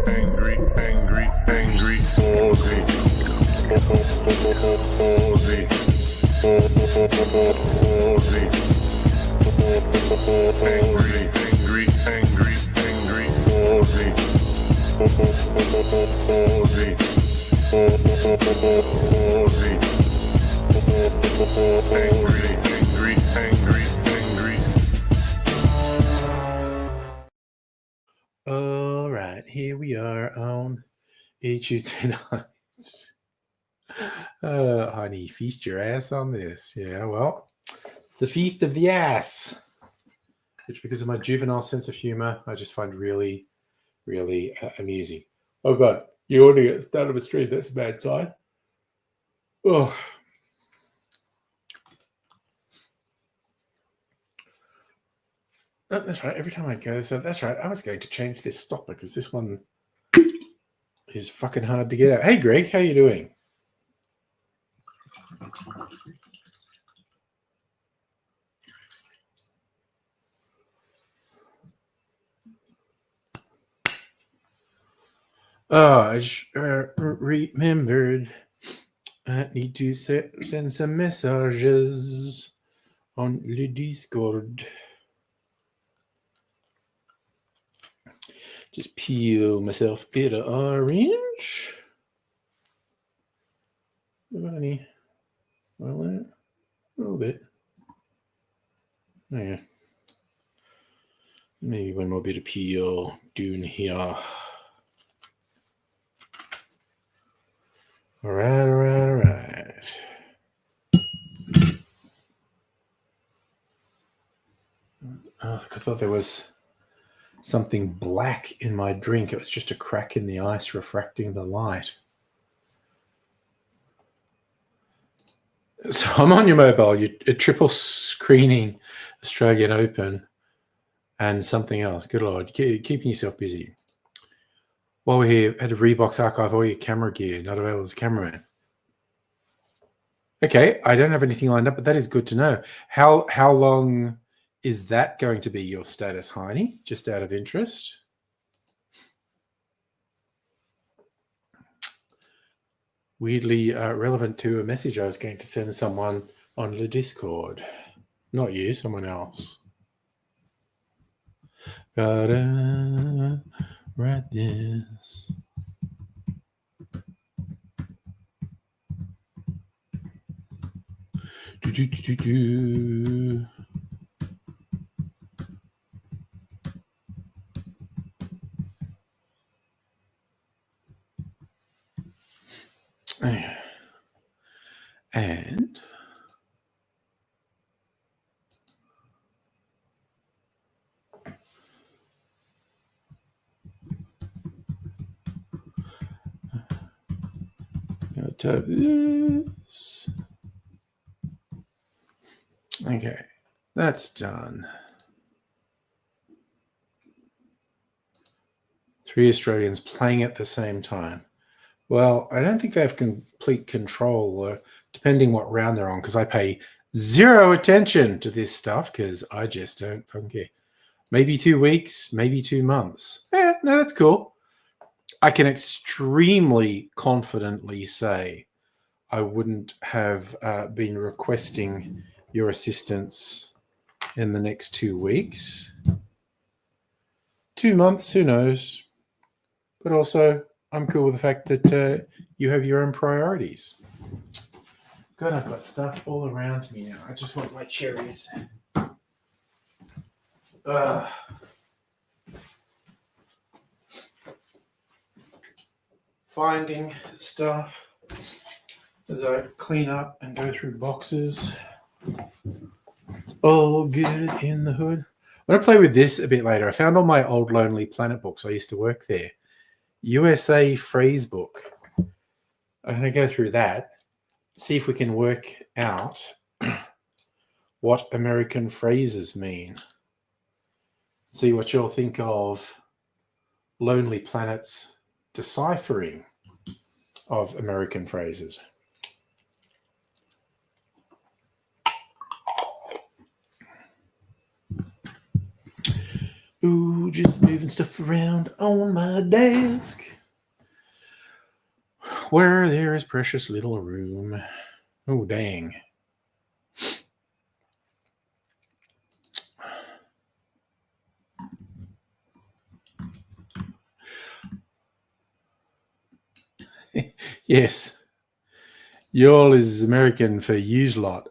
angry, Ozzy. Ozzy. Ozzy. Angry, Ozzy. Ozzy. Angry. All right, here we are on a Tuesday night. Honey, feast your ass on this. Yeah, well, it's the feast of the ass, which, because of my juvenile sense of humor, I just find really, really amusing. Oh God, you already at the start of a stream. That's a bad sign. Oh. Oh, that's right. Every time I go, so that's right. I was going to change this stopper because this one is fucking hard to get out. Hey, Greg, how you doing? Oh, I just remembered. I need to send some messages on the Discord. Just peel myself a bit of orange. Got any? Well, a little bit. Oh, yeah. Maybe one more bit of peel down here. All right. Oh, I thought there was something black in my drink. It was just a crack in the ice refracting the light. So I'm on your mobile. You're triple screening Australian Open and something else. Good Lord. Keeping yourself busy. While we're here, had to Reeboks archive all your camera gear. Not available as a cameraman. Okay, I don't have anything lined up, but that is good to know. How long is that going to be your status, Heine? Just out of interest. Weirdly relevant to a message I was going to send someone on the Discord. Not you, someone else. Gotta write this. Do. And type this. Okay, that's done. 3 Australians playing at the same time. Well, I don't think they have complete control, depending what round they're on, because I pay zero attention to this stuff because I just don't fucking care. Maybe 2 weeks, maybe 2 months. No, that's cool. I can extremely confidently say I wouldn't have been requesting your assistance in the next 2 weeks. 2 months, who knows? But also, I'm cool with the fact that you have your own priorities. God, I've got stuff all around me now. I just want my cherries. Finding stuff as I clean up and go through boxes. It's all good in the hood. I'm going to play with this a bit later. I found all my old Lonely Planet books. I used to work there. USA phrase book. I'm going to go through that, see if we can work out what American phrases mean. See what you'll think of Lonely Planet's deciphering of American phrases. Ooh, just moving stuff around on my desk. Where there is precious little room. Oh, dang. Yes. Y'all is American for use lot.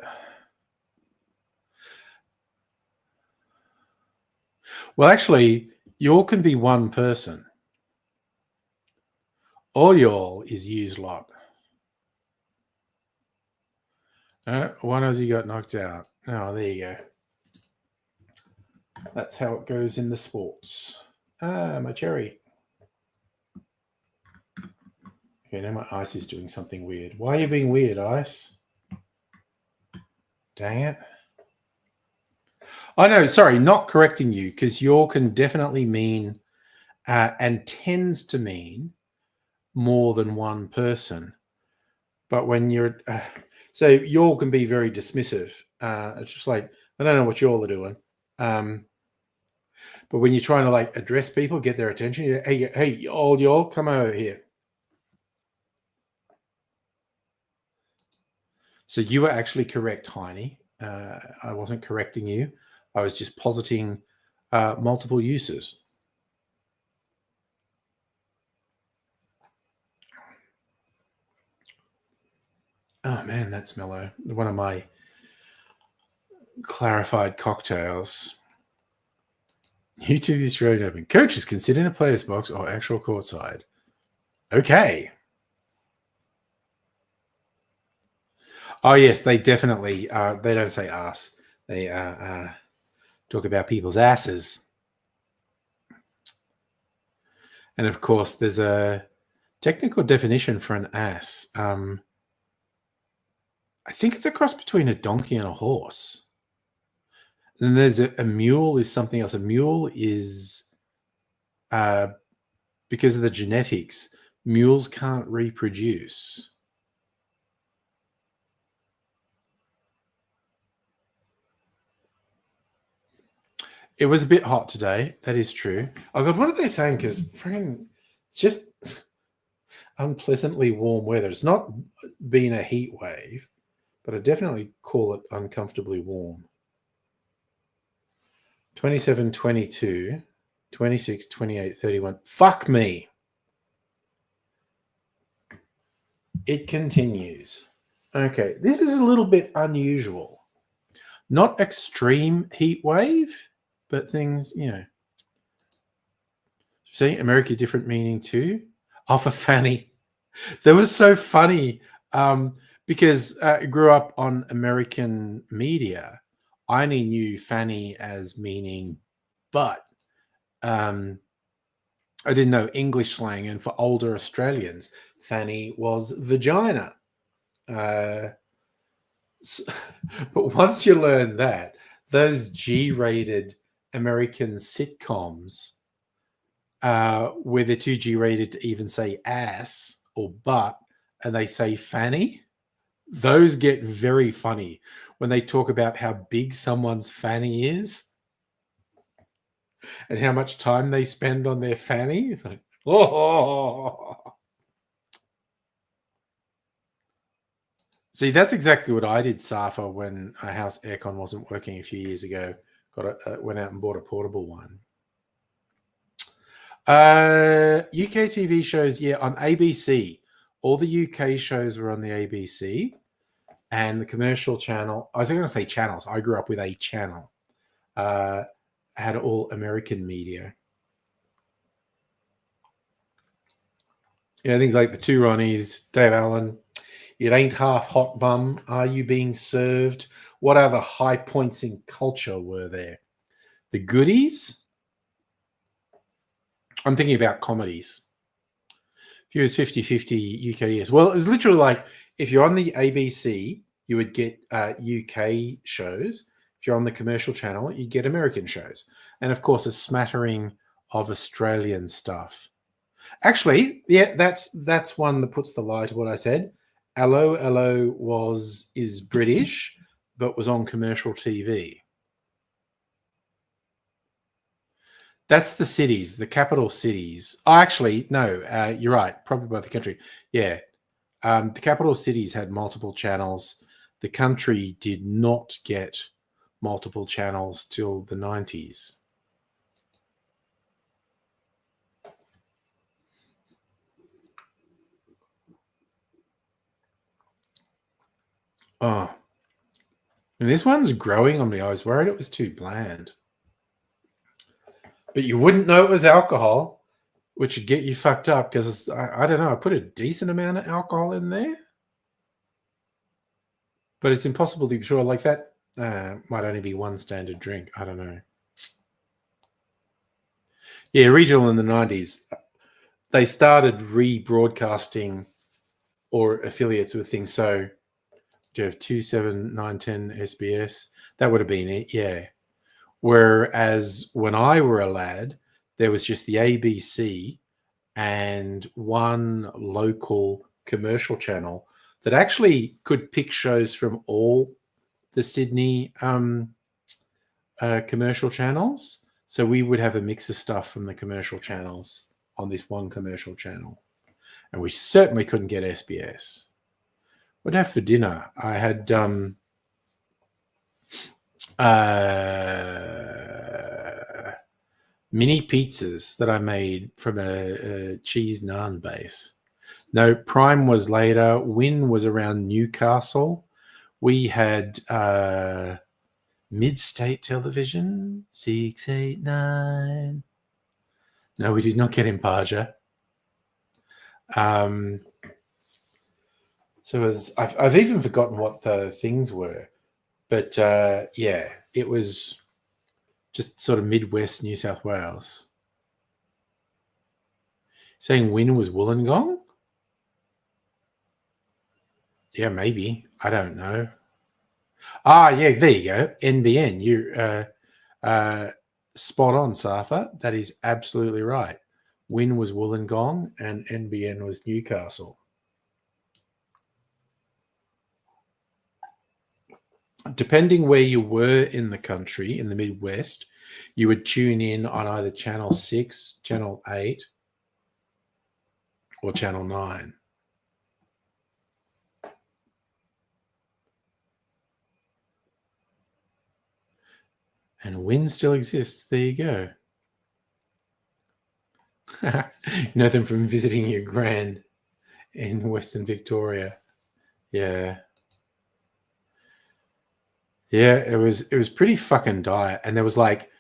Well, actually, y'all can be one person. All y'all is use lot. One Aussie got knocked out. Oh, there you go. That's how it goes in the sports. My cherry. Okay, now my ice is doing something weird. Why are you being weird, ice? Dang it. Oh, no, sorry, not correcting you, because y'all can definitely mean and tends to mean more than one person. But when you're... so y'all can be very dismissive. It's just like, I don't know what y'all are doing. But when you're trying to like address people, get their attention, you're, hey, y'all, come over here. So you were actually correct, Heine. I wasn't correcting you. I was just positing multiple uses. Oh man, that's mellow. One of my clarified cocktails. New to the Australian Open. Coaches can sit in a player's box or actual courtside. Okay. Oh yes, they definitely. They don't say ass. They talk about people's asses. And of course, there's a technical definition for an ass. I think it's a cross between a donkey and a horse. And there's a mule is something else. A mule is because of the genetics, mules can't reproduce. It was a bit hot today. That is true. Oh God, what are they saying? Because friggin', it's just unpleasantly warm weather. It's not been a heat wave, but I definitely call it uncomfortably warm. 27, 22, 26, 28, 31. Fuck me. It continues. Okay, this is a little bit unusual. Not extreme heat wave, but things, See, America, different meaning too. Oh, for Fanny. That was so funny because I grew up on American media. I only knew Fanny as meaning butt. I didn't know English slang, and for older Australians, Fanny was vagina. But once you learn that, those G-rated American sitcoms, where they're too G-rated to even say ass or butt, and they say fanny, those get very funny when they talk about how big someone's fanny is and how much time they spend on their fanny. It's like, oh. See, that's exactly what I did, Safa, when our house aircon wasn't working a few years ago. Went out and bought a portable one. UK TV shows, yeah, on ABC. All the UK shows were on the ABC, and the commercial channel. I was going to say channels. I grew up with a channel. Had all American media. Yeah, things like the Two Ronnies, Dave Allen. It ain't half hot, bum. Are you being served? What other high points in culture were there? The Goodies. I'm thinking about comedies. If it was 50-50 UK years. Well, it was literally like if you're on the ABC, you would get UK shows. If you're on the commercial channel, you get American shows. And of course, a smattering of Australian stuff. Actually, yeah, that's one that puts the lie to what I said. Allo is British, but was on commercial TV. That's the cities, the capital cities. Oh, actually, no, you're right. Probably by the country. Yeah. The capital cities had multiple channels. The country did not get multiple channels till the 90s. Oh. And this one's growing on me. I was worried it was too bland. But you wouldn't know it was alcohol, which would get you fucked up because I don't know. I put a decent amount of alcohol in there, but it's impossible to be sure. Like that might only be one standard drink. I don't know. Yeah, regional in the 90s, they started rebroadcasting or affiliates with things. So do you have 2, 7, 9, 10 SBS? That would have been it, yeah. Whereas when I were a lad, there was just the ABC and one local commercial channel that actually could pick shows from all the Sydney commercial channels. So we would have a mix of stuff from the commercial channels on this one commercial channel. And we certainly couldn't get SBS. What did I have for dinner? I had mini pizzas that I made from a cheese naan base. No, Prime was later. Win was around Newcastle. We had Mid-State Television, 689. No, we did not get Impaja. So I've even forgotten what the things were. But yeah, it was just sort of Midwest New South Wales. Saying Win was Wollongong? Yeah, maybe. I don't know. Ah, yeah, there you go. NBN. You're spot on, Safa. That is absolutely right. Win was Wollongong and NBN was Newcastle. Depending where you were in the country, in the Midwest, you would tune in on either Channel 6, Channel 8, or Channel 9. And Win still exists. There you go. Nothing from visiting your gran in Western Victoria. Yeah. Yeah, it was pretty fucking dire. And there was like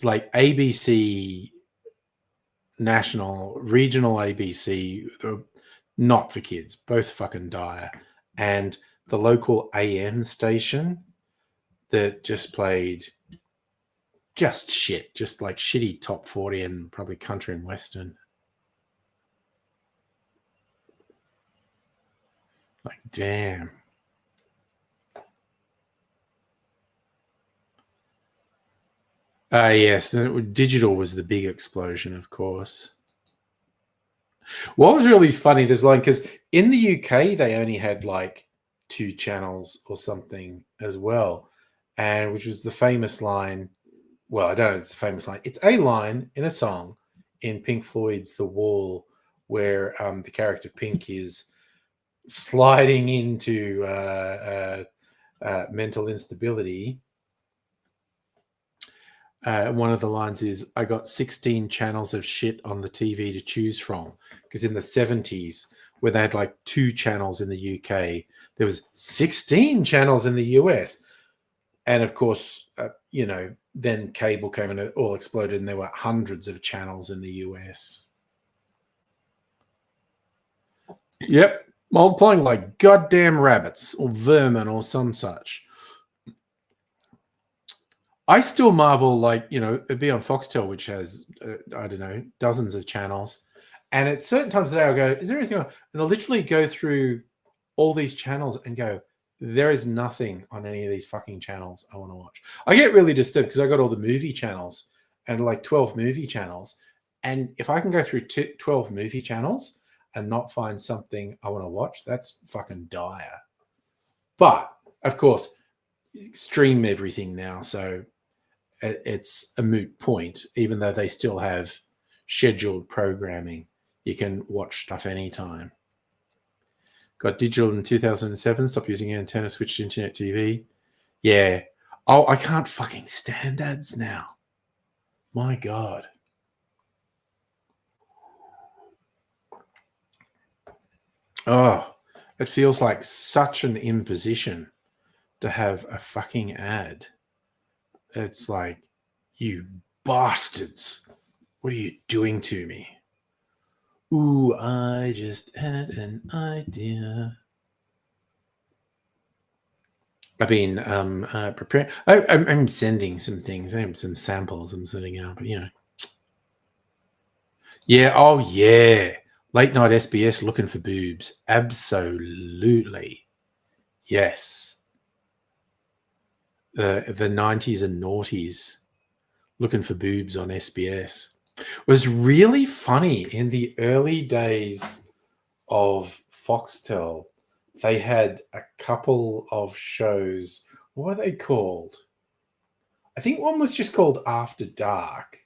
ABC national, regional ABC, not for kids, both fucking dire. And the local AM station that just played just shit, just like shitty top 40 and probably country and western. Like, damn. Yes, digital was the big explosion, of course. What was really funny, there's like, because in the UK, they only had like 2 channels or something as well, and which was the famous line. Well, I don't know if it's a famous line. It's a line in a song in Pink Floyd's The Wall where the character Pink is sliding into mental instability. One of the lines is, I got 16 channels of shit on the TV to choose from. Because in the 70s, where they had like 2 channels in the UK, there was 16 channels in the US. And of course, then cable came and it all exploded and there were hundreds of channels in the US. Yep. Multiplying like goddamn rabbits or vermin or some such. I still marvel, it'd be on Foxtel, which has, I don't know, dozens of channels. And at certain times of the day, I'll go, is there anything on? And I'll literally go through all these channels and go, there is nothing on any of these fucking channels I want to watch. I get really disturbed because I got all the movie channels and like 12 movie channels. And if I can go through 12 movie channels and not find something I want to watch, that's fucking dire. But, of course, stream everything now. So it's a moot point, even though they still have scheduled programming. You can watch stuff anytime. Got digital in 2007. Stopped using antenna, switched to internet TV. Yeah. Oh, I can't fucking stand ads now. My God. Oh, it feels like such an imposition to have a fucking ad. It's like, you bastards. What are you doing to me? Ooh, I just had an idea. I've been preparing. I'm sending some things. I have some samples I'm sending out, but Yeah. Oh, yeah. Late night SBS looking for boobs. Absolutely. Yes. The 90s and noughties looking for boobs on SBS. It was really funny in the early days of Foxtel. They had a couple of shows. What were they called? I think one was just called After Dark,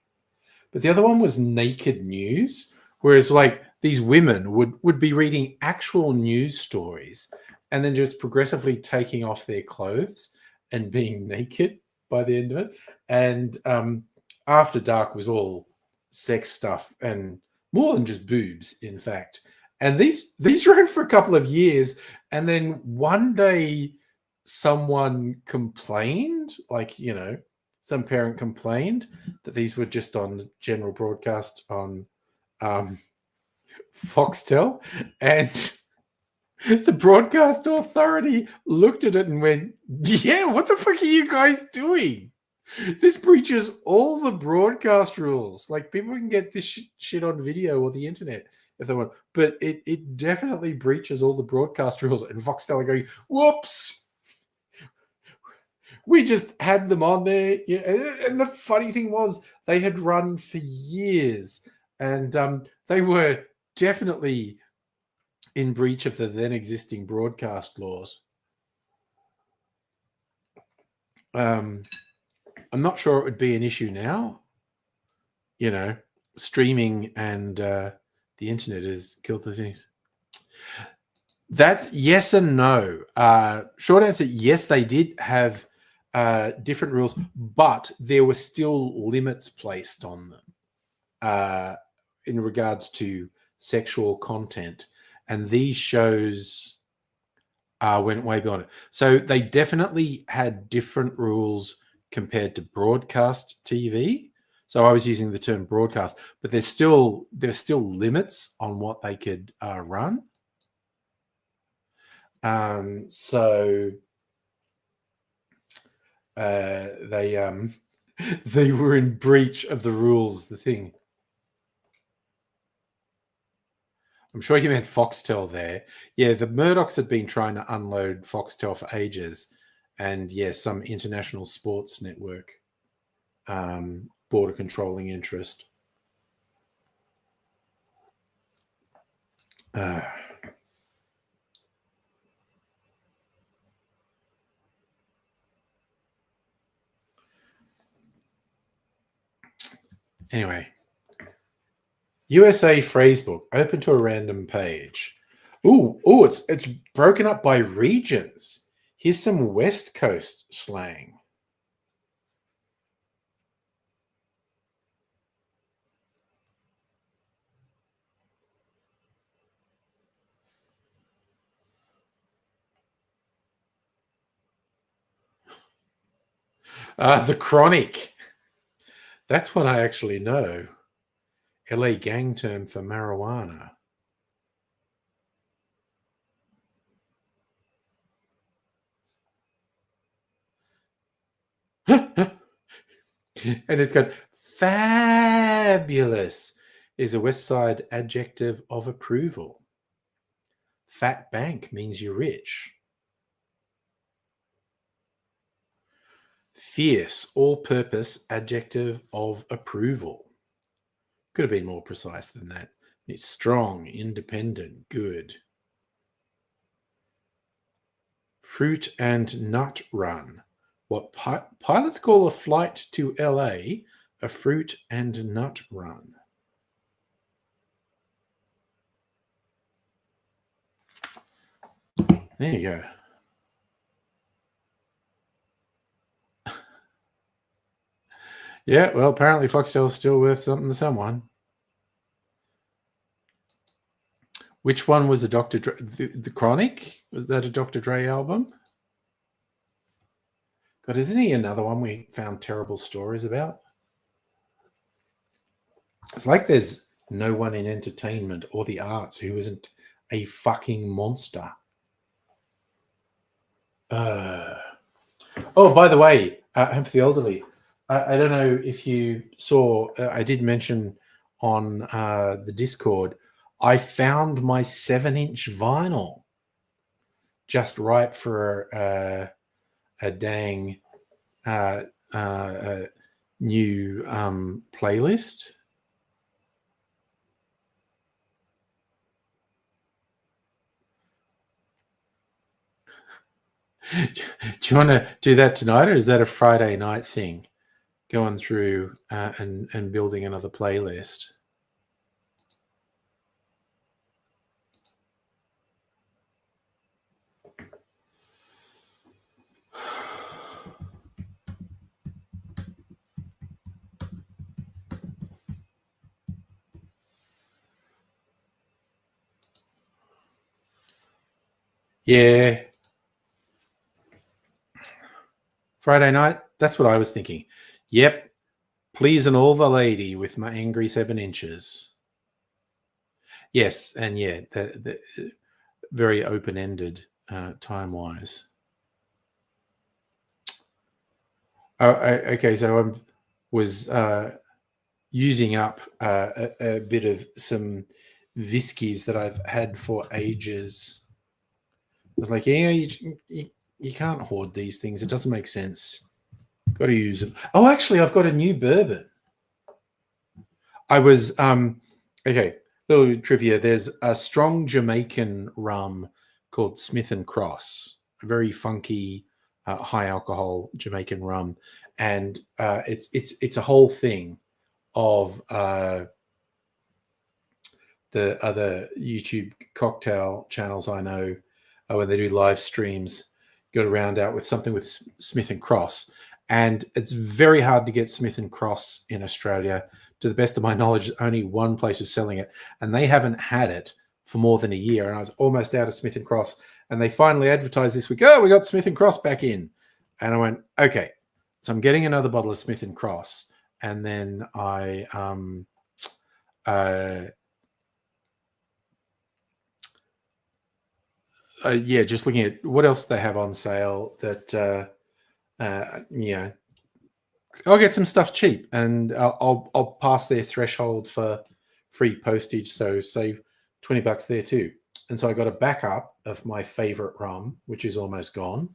but the other one was Naked News, whereas like these women would be reading actual news stories and then just progressively taking off their clothes and being naked by the end of it. And After Dark was all sex stuff and more than just boobs, in fact. And these ran for a couple of years, and then one day someone complained, like some parent complained that these were just on general broadcast on Foxtel, and the broadcast authority looked at it and went, "Yeah, what the fuck are you guys doing? This breaches all the broadcast rules. Like, people can get this shit on video or the internet if they want, but it definitely breaches all the broadcast rules." And Foxtel are going, "Whoops, we just had them on there." And the funny thing was, they had run for years, and they were definitely in breach of the then existing broadcast laws. I'm not sure it would be an issue now. Streaming and the internet has killed the things. That's yes and no. Short answer, yes, they did have different rules, but there were still limits placed on them in regards to sexual content. And these shows went way beyond it. So they definitely had different rules compared to broadcast TV. So I was using the term broadcast, but there's still limits on what they could run. So they they were in breach of the rules. The thing. I'm sure you meant Foxtel there. Yeah, the Murdochs had been trying to unload Foxtel for ages, and some international sports network bought a controlling interest. Anyway, USA Phrasebook, open to a random page. Ooh, it's broken up by regions. Here's some West Coast slang. The Chronic. That's what I actually know. LA gang term for marijuana. And it's got fabulous is a West Side adjective of approval. Fat bank means you're rich. Fierce, all-purpose adjective of approval. Could have been more precise than that. It's strong, independent, good. Fruit and nut run. what pilots call a flight to LA a fruit and nut run. There you go. Yeah, well, apparently Foxtel's still worth something to someone. Which one was the Dr. Dre, the Chronic? Was that a Dr. Dre album? God, isn't he another one we found terrible stories about? It's like there's no one in entertainment or the arts who isn't a fucking monster. Oh, by the way, Home for the Elderly. I don't know if you saw, I did mention on the Discord, I found my 7-inch vinyl just right for a dang new playlist. Do you want to do that tonight, or is that a Friday night thing? Going through and building another playlist. Yeah. Friday night, that's what I was thinking. Yep. Pleasing all the lady with my angry 7 inches. Yes, and yeah, the very open-ended time-wise. Okay, so I was using up a bit of some Viskies that I've had for ages. I was like, yeah, you can't hoard these things. It doesn't make sense. Got to use them. Oh, actually, I've got a new bourbon. I was okay. Little trivia. There's a strong Jamaican rum called Smith and Cross. A very funky, high alcohol Jamaican rum, and it's a whole thing of the other YouTube cocktail channels I know when they do live streams. Got to round out with something with Smith and Cross, and it's very hard to get Smith and Cross in Australia. To the best of my knowledge, only one place is selling it, and they haven't had it for more than a year. And I was almost out of Smith and Cross, and they finally advertised this week, oh, we got Smith and Cross back in. And I went, okay. So I'm getting another bottle of Smith and Cross, and then I just looking at what else they have on sale that I'll get some stuff cheap, and I'll pass their threshold for free postage, so save $20 there too. And so I got a backup of my favorite rum, which is almost gone,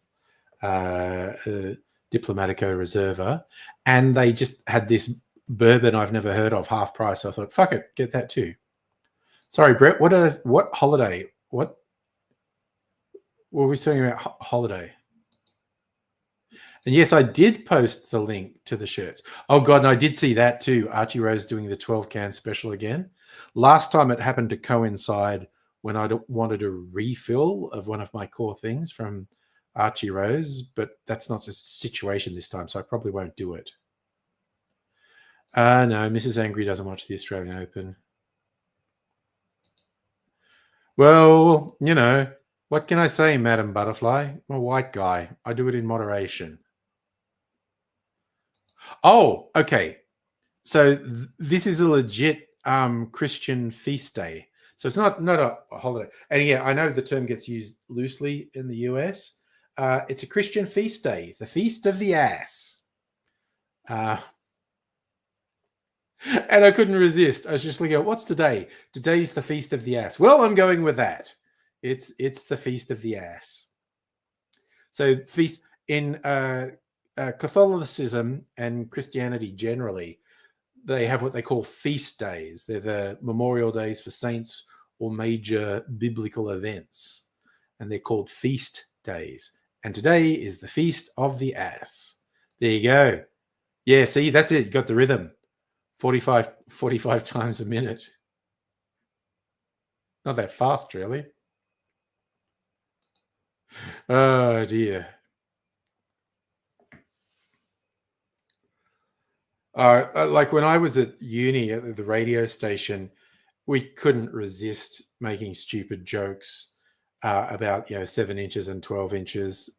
Diplomatico Reserva, and they just had this bourbon I've never heard of, half price. So I thought, fuck it, get that too. Sorry, Brett. What holiday? What were we talking about? Holiday. And yes, I did post the link to the shirts. Oh, God, and I did see that too. Archie Rose doing the 12-can special again. Last time it happened to coincide when I wanted a refill of one of my core things from Archie Rose, but that's not the situation this time, so I probably won't do it. No, Mrs. Angry doesn't watch the Australian Open. Well, what can I say, Madam Butterfly? I'm a white guy. I do it in moderation. Oh, okay. So this is a legit Christian feast day. So it's not a holiday. And yeah, I know the term gets used loosely in the US. It's a Christian feast day, the Feast of the Ass. And I couldn't resist. I was just looking at, what's today? Today's the Feast of the Ass. Well, I'm going with that. It's the Feast of the Ass. So feast in Catholicism and Christianity generally, they have what they call feast days. They're the memorial days for saints or major biblical events, and they're called feast days. And today is the Feast of the Ass. There you go. Yeah, see, that's it. You got the rhythm. 45 times a minute. Not that fast, really. Oh, dear. Like when I was at uni at the radio station, we couldn't resist making stupid jokes about 7 inches and 12 inches.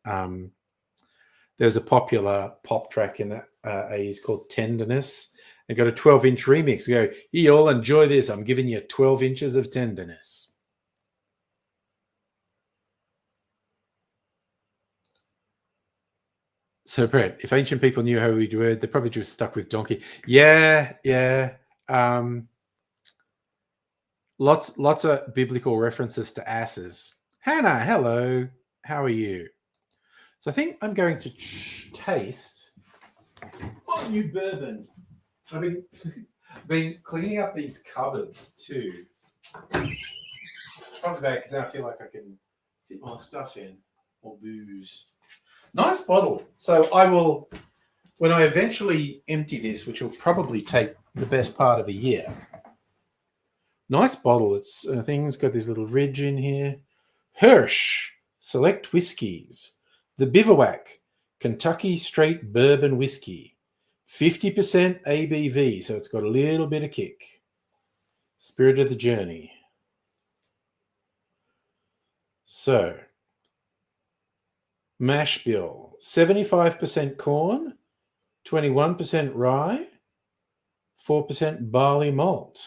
There's a popular pop track in the 80s called Tenderness. It got a 12-inch remix. Go, you all enjoy this. I'm giving you 12 inches of tenderness. So, Brett, if ancient people knew how we do it, they probably just stuck with donkey. Yeah. Lots of biblical references to asses. Hannah, hello. How are you? So I think I'm going to taste my new bourbon. I've been cleaning up these cupboards too. Probably bad because now I feel like I can fit more stuff in, more booze. Nice bottle. So I will, when I eventually empty this, which will probably take the best part of a year. Nice bottle. It's thing's got this little ridge in here. Hirsch Select Whiskies. The Bivouac Kentucky Straight Bourbon Whiskey. 50% ABV, so it's got a little bit of kick. Spirit of the Journey. So, mash bill. 75% corn, 21% rye, 4% barley malt.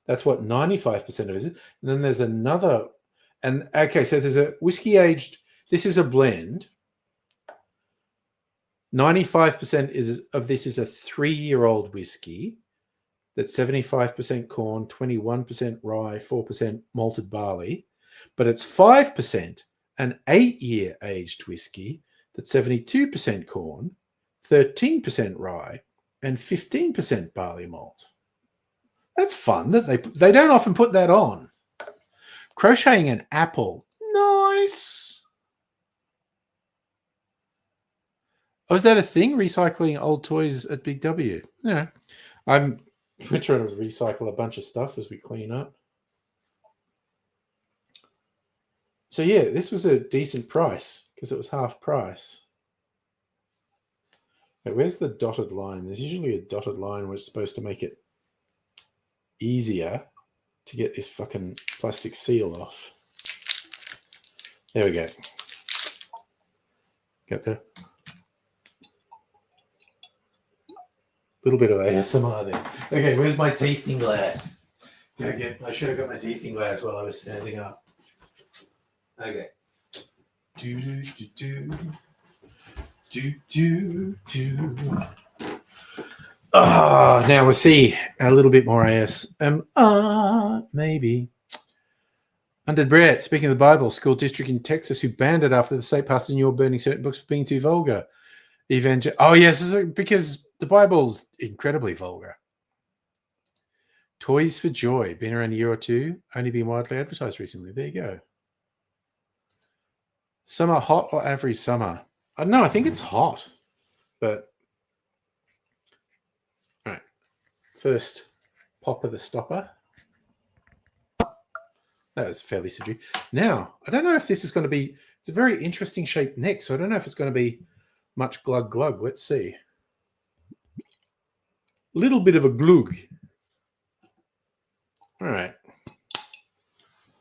That's what 95% of it is. And then there's another, and okay, so there's a whiskey aged, this is a blend. 95% of this is a 3-year-old whiskey that's 75% corn, 21% rye, 4% malted barley, but it's 5% an 8-year aged whiskey that's 72% corn, 13% rye, and 15% barley malt. That's fun that they don't often put that on. Crocheting an apple. Nice. Oh, is that a thing? Recycling old toys at Big W? Yeah. We're trying to recycle a bunch of stuff as we clean up. So yeah, this was a decent price because it was half price. Wait, where's the dotted line? There's usually a dotted line where it's supposed to make it easier to get this fucking plastic seal off. There we go. Got the little bit of ASMR there. Okay, where's my tasting glass? I should have got my tasting glass while I was standing up. Okay. Now we'll see a little bit more ASMR, maybe. Undead Brett, speaking of the Bible, school district in Texas who banned it after the state passed a new law burning certain books for being too vulgar. Oh, yes, because the Bible's incredibly vulgar. Toys for Joy, been around a year or two, only been widely advertised recently. There you go. Summer hot or average summer? I don't know, I think it's hot, but all right. First pop of the stopper. That was fairly subdued. Now, I don't know if this is going to be, it's a very interesting shaped neck, so I don't know if it's going to be much glug glug. Let's see. Little bit of a glug. All right.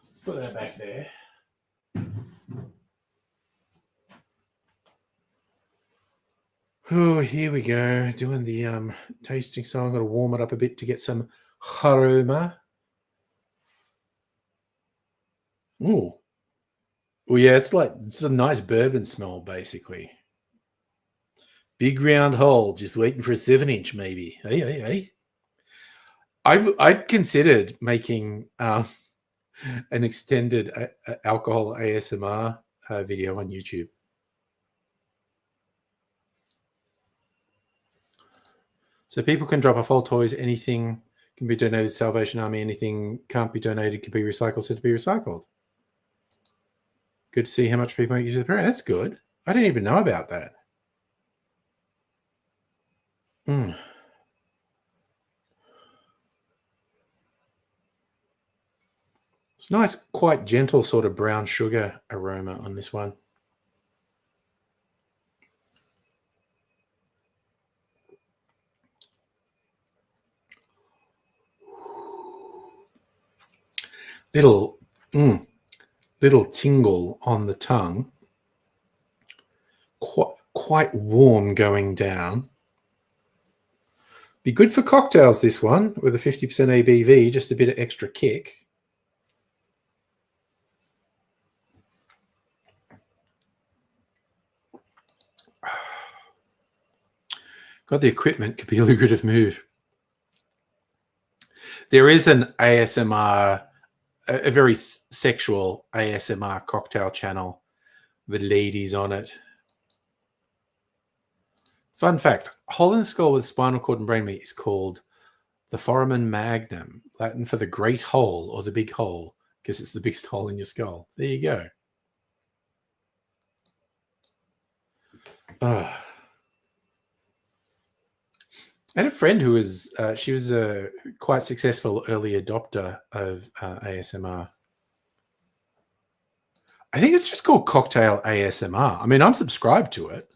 Let's put that back there. Oh, here we go. Doing the tasting. So I'm going to warm it up a bit to get some aroma. Oh, well, yeah, it's a nice bourbon smell, basically. Big round hole, just waiting for a 7-inch, maybe. Hey. I'd considered making an extended alcohol ASMR video on YouTube. So people can drop off old toys. Anything can be donated to Salvation Army. Anything can't be donated can be recycled, said to be recycled. Good to see how much people make use of the program. That's good. I didn't even know about that. It's nice, quite gentle sort of brown sugar aroma on this one. Little tingle on the tongue. Quite warm going down. Be good for cocktails, this one, with a 50% ABV, just a bit of extra kick. Got the equipment, could be a lucrative move. There is an ASMR, a very sexual ASMR cocktail channel with ladies on it. Fun fact, hole in the skull with spinal cord and brain meat is called the foramen magnum, Latin for the great hole or the big hole, because it's the biggest hole in your skull. There you go. I had a friend who was, she was a quite successful early adopter of ASMR. I think it's just called Cocktail ASMR. I mean, I'm subscribed to it.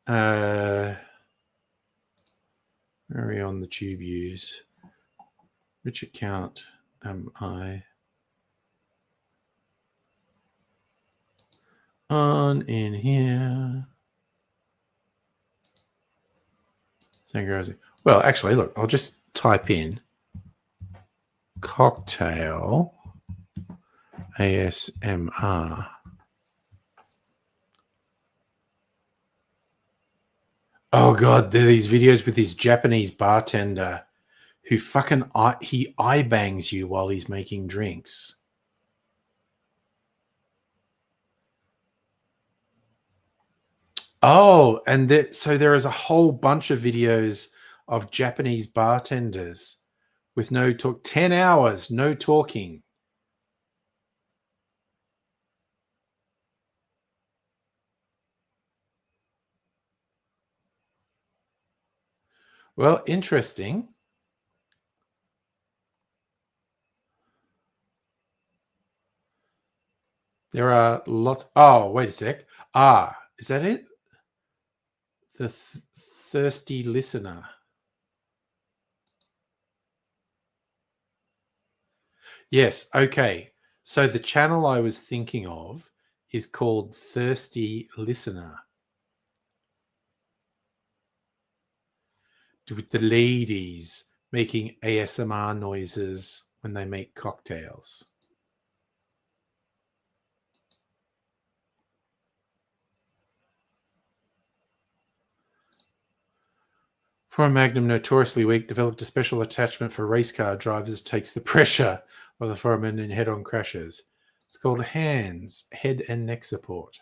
Where are we on the tube use? Which account am I on in here? Well, actually, look, I'll just type in cocktail ASMR. Oh God, there are these videos with this Japanese bartender who fucking he eye bangs you while he's making drinks. Oh, and so there is a whole bunch of videos of Japanese bartenders with no talk, 10 hours, no talking. Well, interesting. There are lots. Oh, wait a sec. Is that it? The thirsty listener. Yes. Okay. So the channel I was thinking of is called Thirsty Listener. With the ladies making ASMR noises when they make cocktails. Foramen magnum, notoriously weak, developed a special attachment for race car drivers, takes the pressure of the foramen in head-on crashes. It's called HANDS, head and neck support.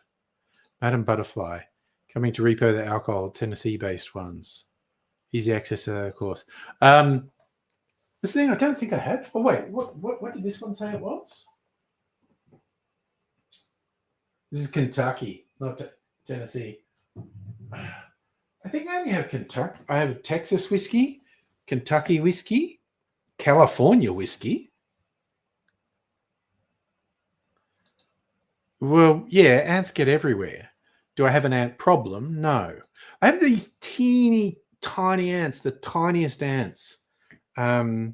Madam Butterfly, coming to repo the alcohol, Tennessee-based ones. Easy access to that, of course. This thing I don't think I had. Oh wait, what did this one say it was? This is Kentucky, not Tennessee. I think I only have Kentucky. I have Texas whiskey, Kentucky whiskey, California whiskey. Well, yeah, ants get everywhere. Do I have an ant problem? No. I have these teeny tiny ants, the tiniest ants. I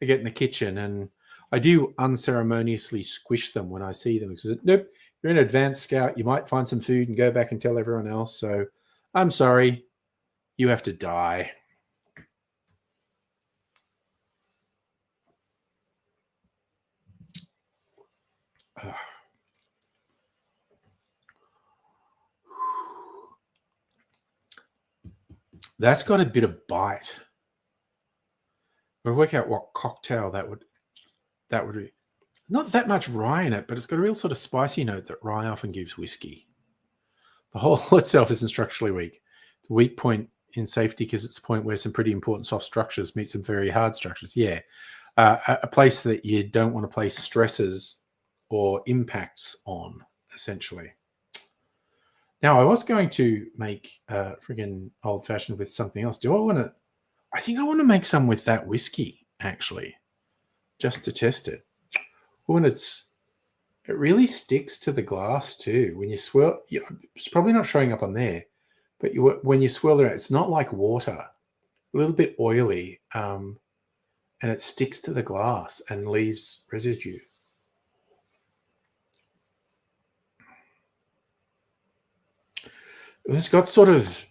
get in the kitchen and I do unceremoniously squish them when I see them because nope, you're an advanced scout. You might find some food and go back and tell everyone else. So I'm sorry, you have to die. That's got a bit of bite. I'll work out what cocktail that would be. Not that much rye in it, but it's got a real sort of spicy note that rye often gives whiskey. The whole itself isn't structurally weak. The weak point in safety because it's a point where some pretty important soft structures meet some very hard structures. Yeah. A place that you don't want to place stresses or impacts on, essentially. Now, I was going to make a friggin' old fashioned with something else. Do I want to? I think I want to make some with that whiskey, actually, just to test it. Oh, and it really sticks to the glass too. When you swirl, it's probably not showing up on there, but when you swirl it, it's not like water, a little bit oily, and it sticks to the glass and leaves residue. It's got sort of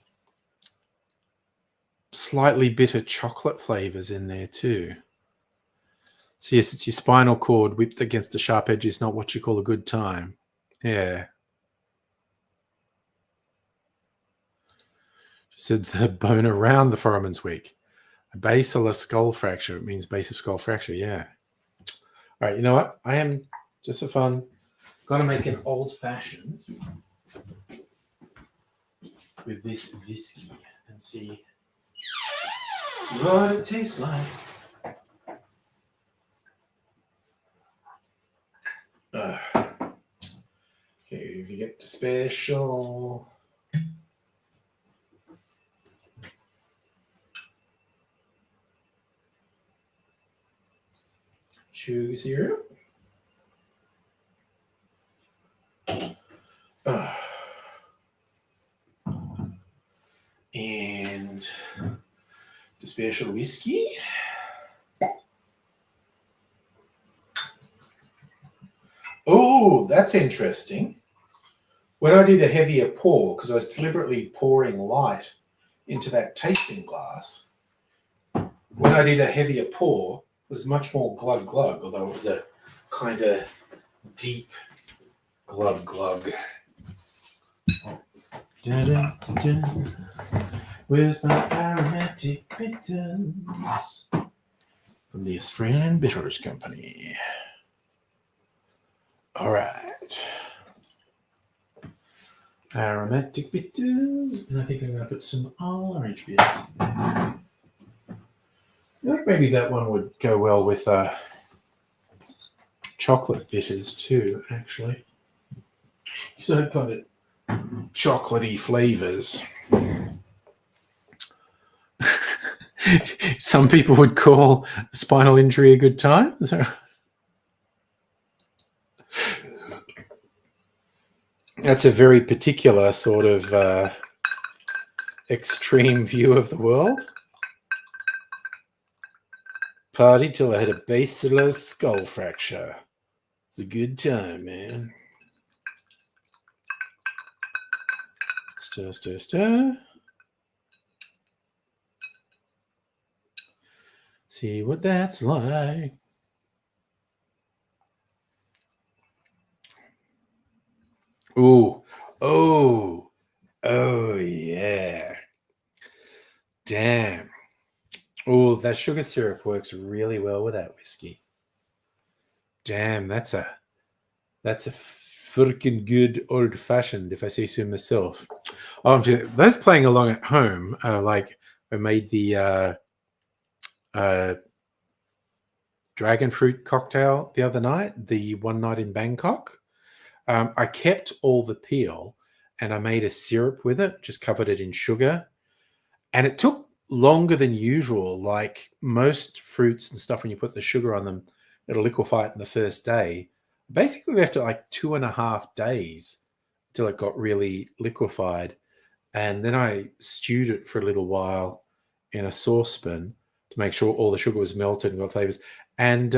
slightly bitter chocolate flavors in there too. So yes, it's your spinal cord whipped against the sharp edge is not what you call a good time. Yeah. She said the bone around the foramen's weak. A basilar skull fracture. It means base of skull fracture. Yeah. All right. You know what? I am, just for fun, going to make an old fashioned with this whiskey and see what it tastes like. Okay, if you get the special sugar syrup. And the special whiskey. Oh, that's interesting. When I did a heavier pour, because I was deliberately pouring light into that tasting glass, when I did a heavier pour, it was much more glug glug, although it was a kind of deep glug glug. Where's my aromatic bitters from the Australian Bitters Company? All right. Aromatic bitters, and I think I'm going to put some orange bitters in there. I think maybe that one would go well with chocolate bitters too, actually. So I've got it chocolatey flavors. Some people would call a spinal injury a good time. So that's a very particular sort of extreme view of the world. Party till I had a basilar skull fracture. It's a good time, man. Stir, stir, stir. See what that's like. Ooh, oh, oh yeah. Damn. Oh, that sugar syrup works really well with that whiskey. Damn, that's a freaking good old fashioned, if I say so myself. Oh, those playing along at home, like I made the dragon fruit cocktail the other night, the one night in Bangkok. I kept all the peel and I made a syrup with it, just covered it in sugar. And it took longer than usual. Like most fruits and stuff, when you put the sugar on them, it'll liquefy it in the first day. Basically, we left it like 2.5 days till it got really liquefied. And then I stewed it for a little while in a saucepan to make sure all the sugar was melted and got flavors. And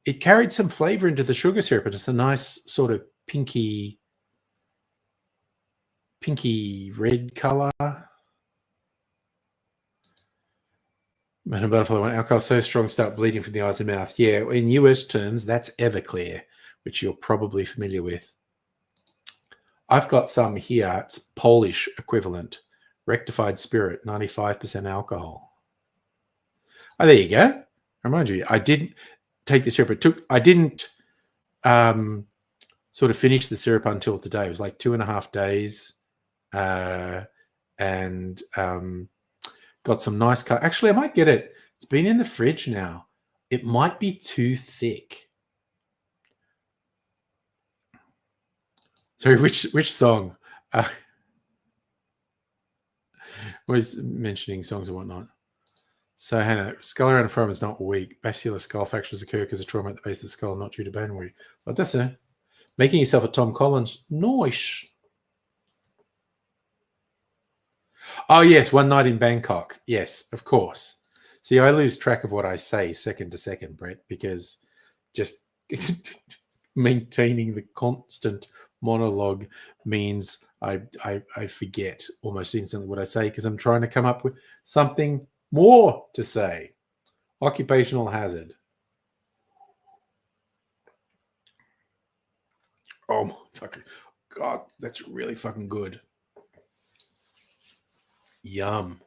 it carried some flavor into the sugar syrup. It's a nice sort of pinky red color. Man, a butterfly one. Alcohol so strong, start bleeding from the eyes and mouth. Yeah, in US terms, that's Everclear, which you're probably familiar with. I've got some here. It's Polish equivalent. Rectified Spirit, 95% alcohol. Oh, there you go. Remind you, I didn't take the syrup. I didn't sort of finish the syrup until today. It was like 2.5 days. And got some nice cut. Actually, I might get it. It's been in the fridge now. It might be too thick. Sorry, which song? Was mentioning songs and whatnot. So Hannah, skull around the forearm is not weak. Basilar skull fractures occur because of trauma at the base of the skull, not due to bone injury. But that's it. Making yourself a Tom Collins. Nice. Oh yes, One Night in Bangkok. Yes, of course. See, I lose track of what I say second to second, Brett, because just maintaining the constant monologue means I forget almost instantly what I say because I'm trying to come up with something more to say. Occupational hazard. Oh my fucking God, that's really fucking good. Yum.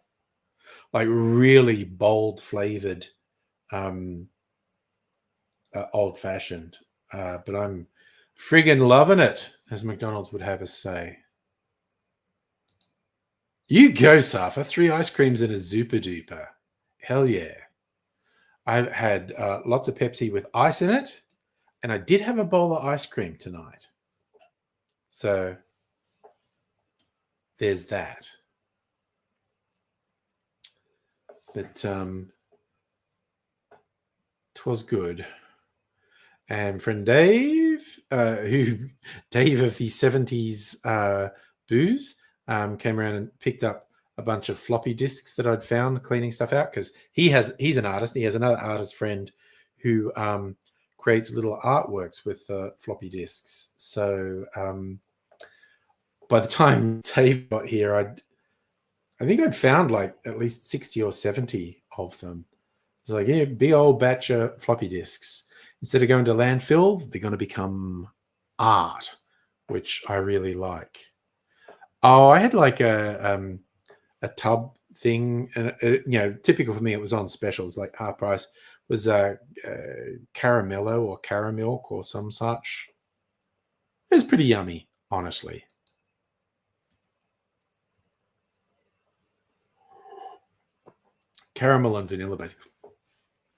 Like really bold flavored old fashioned. But I'm friggin' loving it, as McDonald's would have us say. You go, Safa. 3 ice creams and a Zupa Duper. Hell yeah. I've had lots of Pepsi with ice in it, and I did have a bowl of ice cream tonight. So there's that. But 'twas good. And friend Dave, Dave of the 70s booze, came around and picked up a bunch of floppy disks that I'd found cleaning stuff out because he's an artist. And he has another artist friend who creates little artworks with floppy disks. So by the time Dave got here, I think I'd found like at least 60 or 70 of them. It's like, yeah, big old batch of floppy disks. Instead of going to landfill, they're going to become art, which I really like. Oh, I had like a tub thing, and typical for me, it was on specials, like half price. Was caramello or caramilk or some such. It was pretty yummy, honestly. Caramel and vanilla, but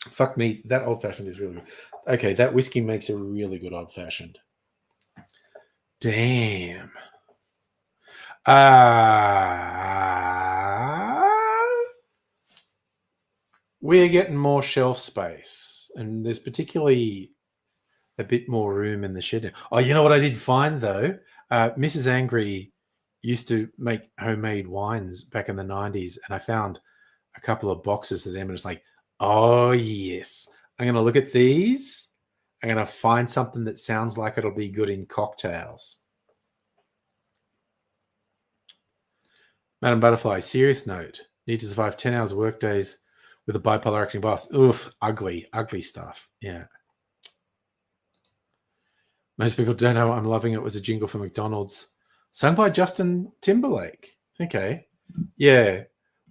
fuck me, that old fashioned is really good. Okay, that whiskey makes a really good old fashioned. Damn. We're getting more shelf space, and there's particularly a bit more room in the shed. Oh, you know what I did find though? Mrs. Angry used to make homemade wines back in the 90s, and I found a couple of boxes of them, and it's like, oh yes, I'm going to look at these. I'm going to find something that sounds like it'll be good in cocktails. Madam Butterfly, serious note. Need to survive 10 hours work days with a bipolar acting boss. Oof, ugly stuff. Yeah. Most people don't know I'm loving it was a jingle for McDonald's. Sung by Justin Timberlake. Okay. Yeah.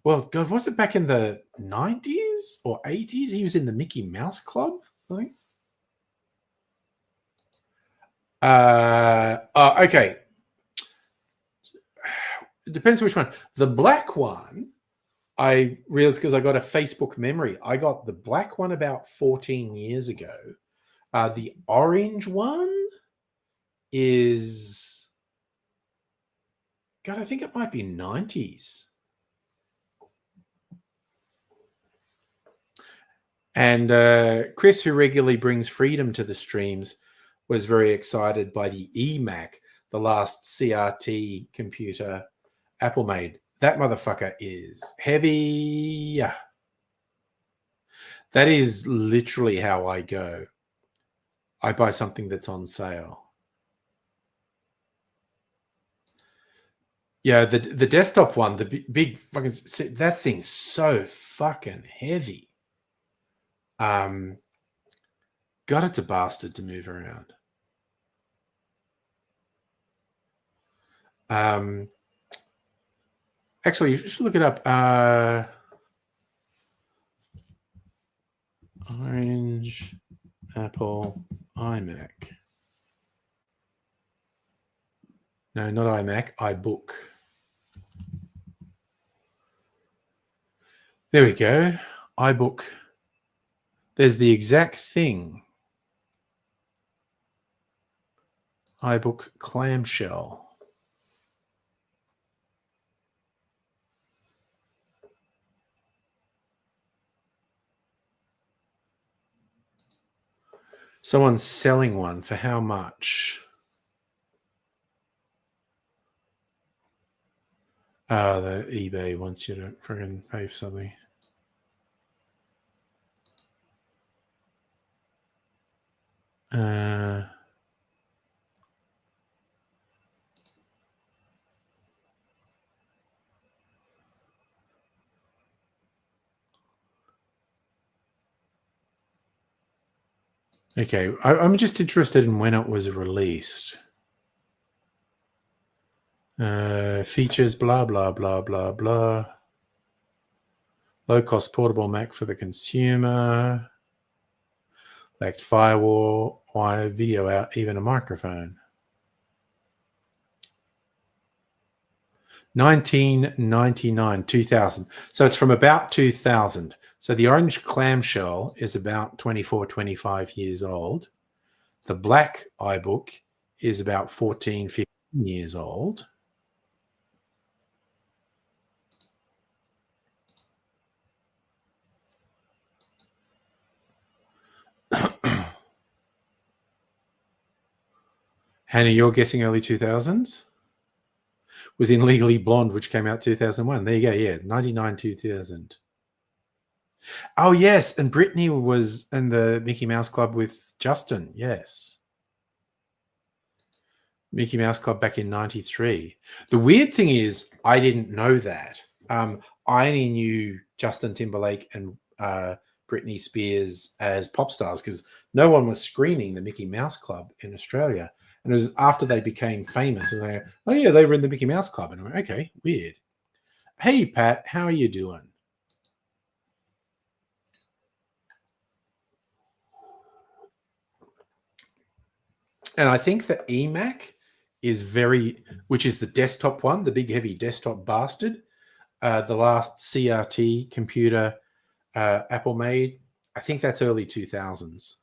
Well, God, was it back in the 90s or 80s? He was in the Mickey Mouse Club, I think. Okay. It depends which one. The black one, I realized because I got a Facebook memory. I got the black one about 14 years ago. The orange one is, God, I think it might be 90s. And Chris, who regularly brings freedom to the streams, was very excited by the eMac, the last CRT computer Apple made. That motherfucker is heavy. That is literally how I go. I buy something that's on sale. Yeah, the desktop one, the big fucking, that thing's so fucking heavy. God, it's a bastard to move around. Actually, you should look it up. Orange Apple iMac. No, not iMac, iBook. There we go. iBook. There's the exact thing. iBook clamshell. Someone's selling one for how much? The eBay wants you to friggin' pay for something. Okay, I'm just interested in when it was released. Features, blah, blah, blah, blah, blah. Low-cost portable Mac for the consumer. Lacked firewall, wire, video out, even a microphone. 1999, 2000. So it's from about 2000. So the orange clamshell is about 24, 25 years old. The black iBook is about 14, 15 years old. Hannah, you're guessing early 2000s? Was in Legally Blonde, which came out 2001. There you go. Yeah, 99, 2000. Oh, yes. And Britney was in the Mickey Mouse Club with Justin. Yes. Mickey Mouse Club back in 93. The weird thing is, I didn't know that. I only knew Justin Timberlake and Britney Spears as pop stars because no one was screening the Mickey Mouse Club in Australia. And it was after they became famous. And they go, oh, yeah, they were in the Mickey Mouse Club. And I went, okay, weird. Hey, Pat, how are you doing? And I think the eMac is which is the desktop one, the big heavy desktop bastard, the last CRT computer Apple made. I think that's early 2000s.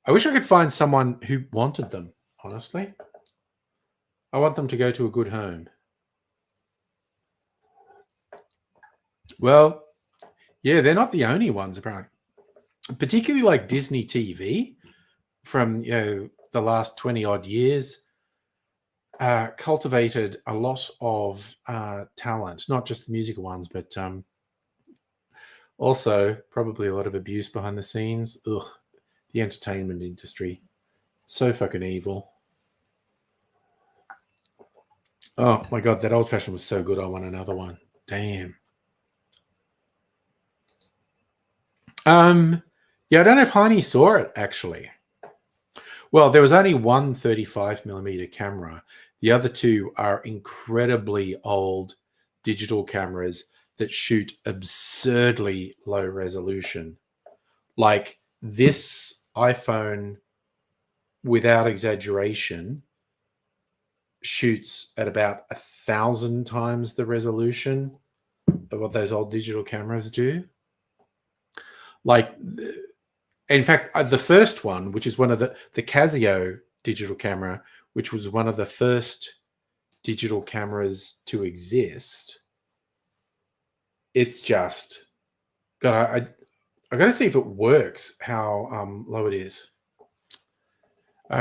I wish I could find someone who wanted them, honestly. I want them to go to a good home. Well, yeah, they're not the only ones, apparently. Particularly like Disney TV from the last 20 odd years cultivated a lot of talent, not just the musical ones, but also probably a lot of abuse behind the scenes. Ugh, the entertainment industry, so fucking evil. Oh my god, that old fashioned was so good. I want another one. Damn. Yeah, I don't know if Heine saw it actually. Well, there was only one 35mm camera. The other two are incredibly old digital cameras that shoot absurdly low resolution. Like this iPhone, without exaggeration, shoots at about 1,000 times the resolution of what those old digital cameras do. Like, in fact, the first one, which is one of the Casio digital camera, which was one of the first digital cameras to exist, it's just, God, I got to see if it works, how low it is.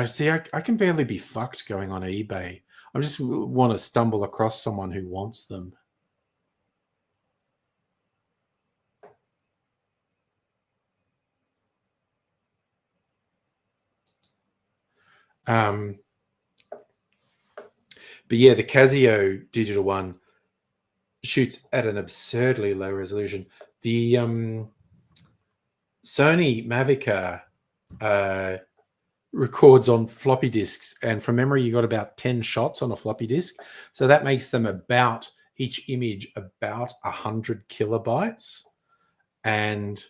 See, I can barely be fucked going on eBay. I just want to stumble across someone who wants them. But yeah, the Casio digital one shoots at an absurdly low resolution. The Sony Mavica records on floppy disks, and from memory, you got about 10 shots on a floppy disk. So that makes them about each image about 100 kilobytes, and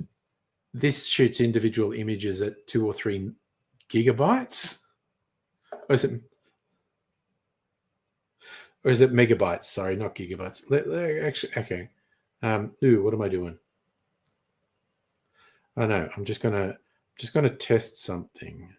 this shoots individual images at 2 or 3 gigabytes. Or is it megabytes? Sorry, not gigabytes. Actually, okay. What am I doing? Oh no, I'm just gonna test something.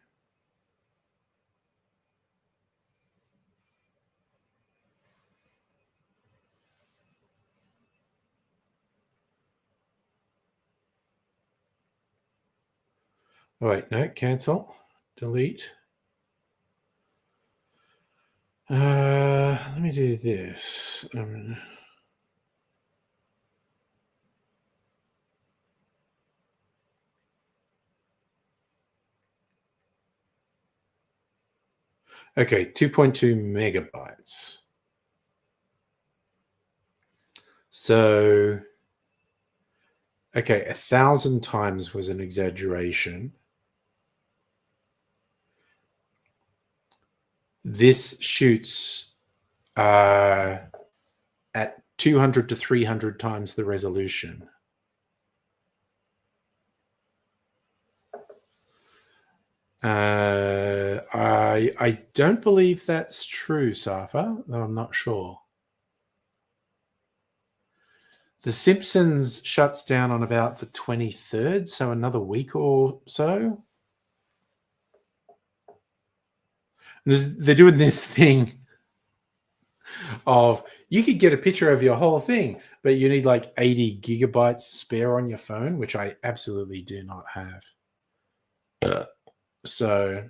Oh, wait, no, cancel, delete. Let me do this. Okay, 2.2 megabytes. So, okay, 1,000 times was an exaggeration. This shoots at 200 to 300 times the resolution. I don't believe that's true, Safa, though I'm not sure. The Simpsons shuts down on about the 23rd, so another week or so. They're doing this thing of you could get a picture of your whole thing, but you need like 80 gigabytes spare on your phone, which I absolutely do not have. So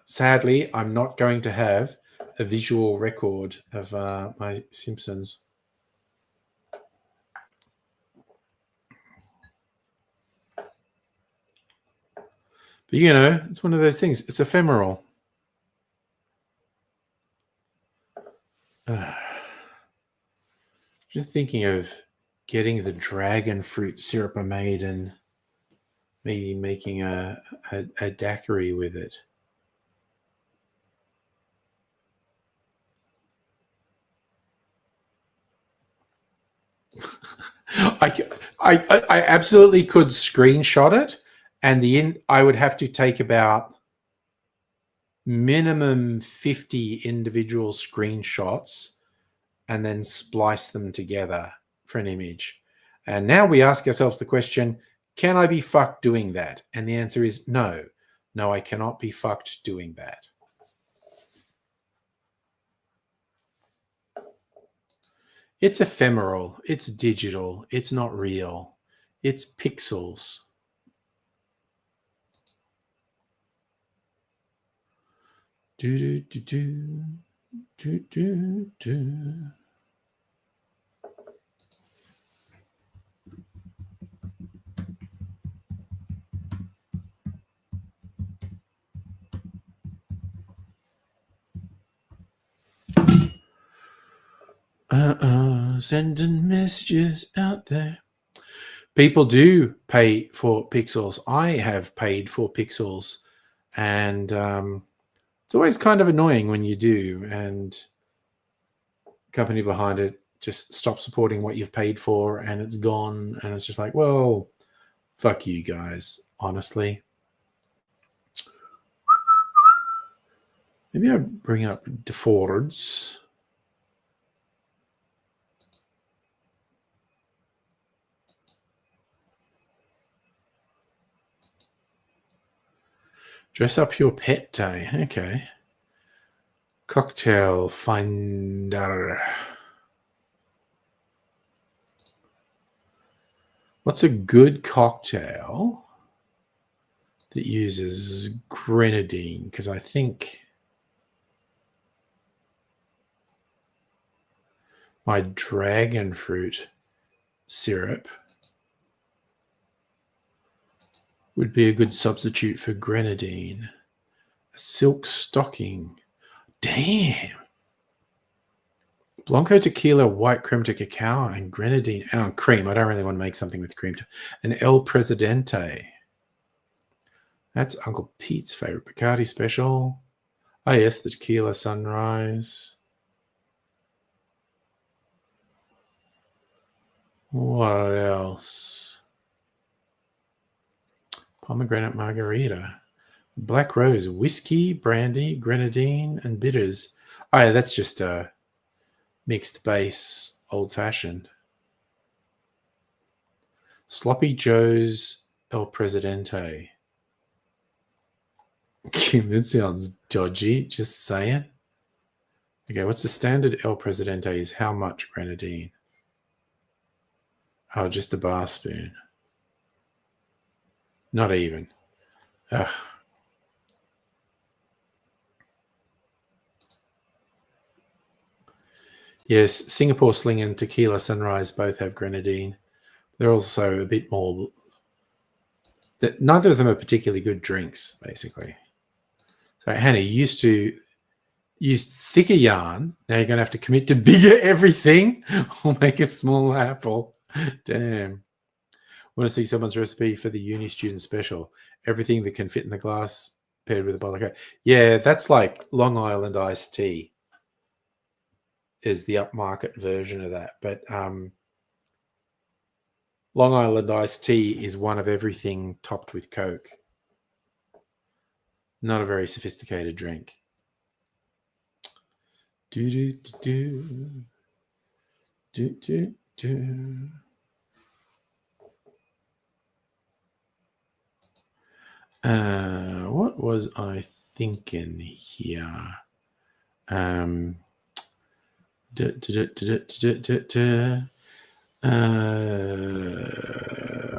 sadly, I'm not going to have a visual record of my Simpsons. But you know, it's one of those things. It's ephemeral. Just thinking of getting the dragon fruit syrup I made and maybe making a daiquiri with it. I absolutely could screenshot it, and I would have to take about minimum 50 individual screenshots and then splice them together for an image. And now we ask ourselves the question, can I be fucked doing that? And the answer is no. No, I cannot be fucked doing that. It's ephemeral. It's digital. It's not real. It's pixels. Do do do do do do do. Sending messages out there. People do pay for pixels. I have paid for pixels, and it's always kind of annoying when you do, and the company behind it just stops supporting what you've paid for, and it's gone, and it's just like, well, fuck you guys, honestly. Maybe I bring up DeFords. Dress up your pet day. Okay. Cocktail finder. What's a good cocktail that uses grenadine? Because I think my dragon fruit syrup would be a good substitute for grenadine. A silk stocking. Damn. Blanco tequila, white creme to cacao, and grenadine. Oh, cream. I don't really want to make something with cream. An El Presidente. That's Uncle Pete's favorite Bacardi special. Oh, yes, the tequila sunrise. What else? Pomegranate margarita. Black rose, whiskey, brandy, grenadine, and bitters. Oh, yeah, that's just a mixed base old fashioned. Sloppy Joe's El Presidente. That sounds dodgy, just saying. Okay, what's the standard El Presidente is how much grenadine? Oh, just a bar spoon. Not even. Ugh. Yes, Singapore Sling and Tequila Sunrise both have grenadine. They're also a bit more. Neither of them are particularly good drinks, basically. So, Hannah, you used to use thicker yarn. Now you're going to have to commit to bigger everything or make a small apple. Damn. Want to see someone's recipe for the uni student special? Everything that can fit in the glass paired with a bowl of coke. Yeah, that's like Long Island iced tea is the upmarket version of that. But Long Island iced tea is one of everything topped with Coke. Not a very sophisticated drink. Do do do do do do. What was I thinking here?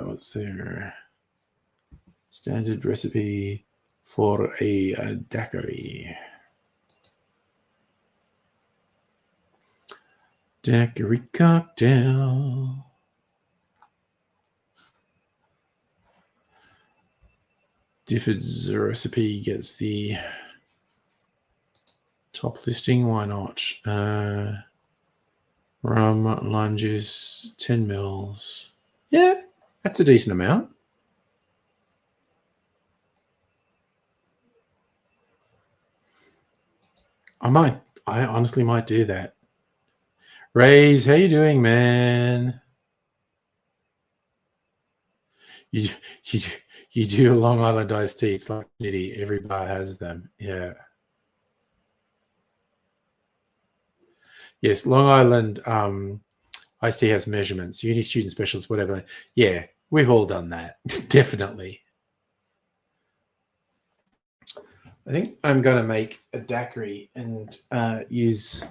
What's there? Standard recipe for a daiquiri. Daiquiri cocktail. Difford's recipe gets the top listing. Why not? Rum, lime juice, 10 mils. Yeah, that's a decent amount. I honestly might do that. Rays, how you doing, man? You do a Long Island iced tea. It's like nitty. Every bar has them. Yeah. Yes, Long Island iced tea has measurements. Uni student specials, whatever. Yeah, we've all done that. Definitely. I think I'm going to make a daiquiri and use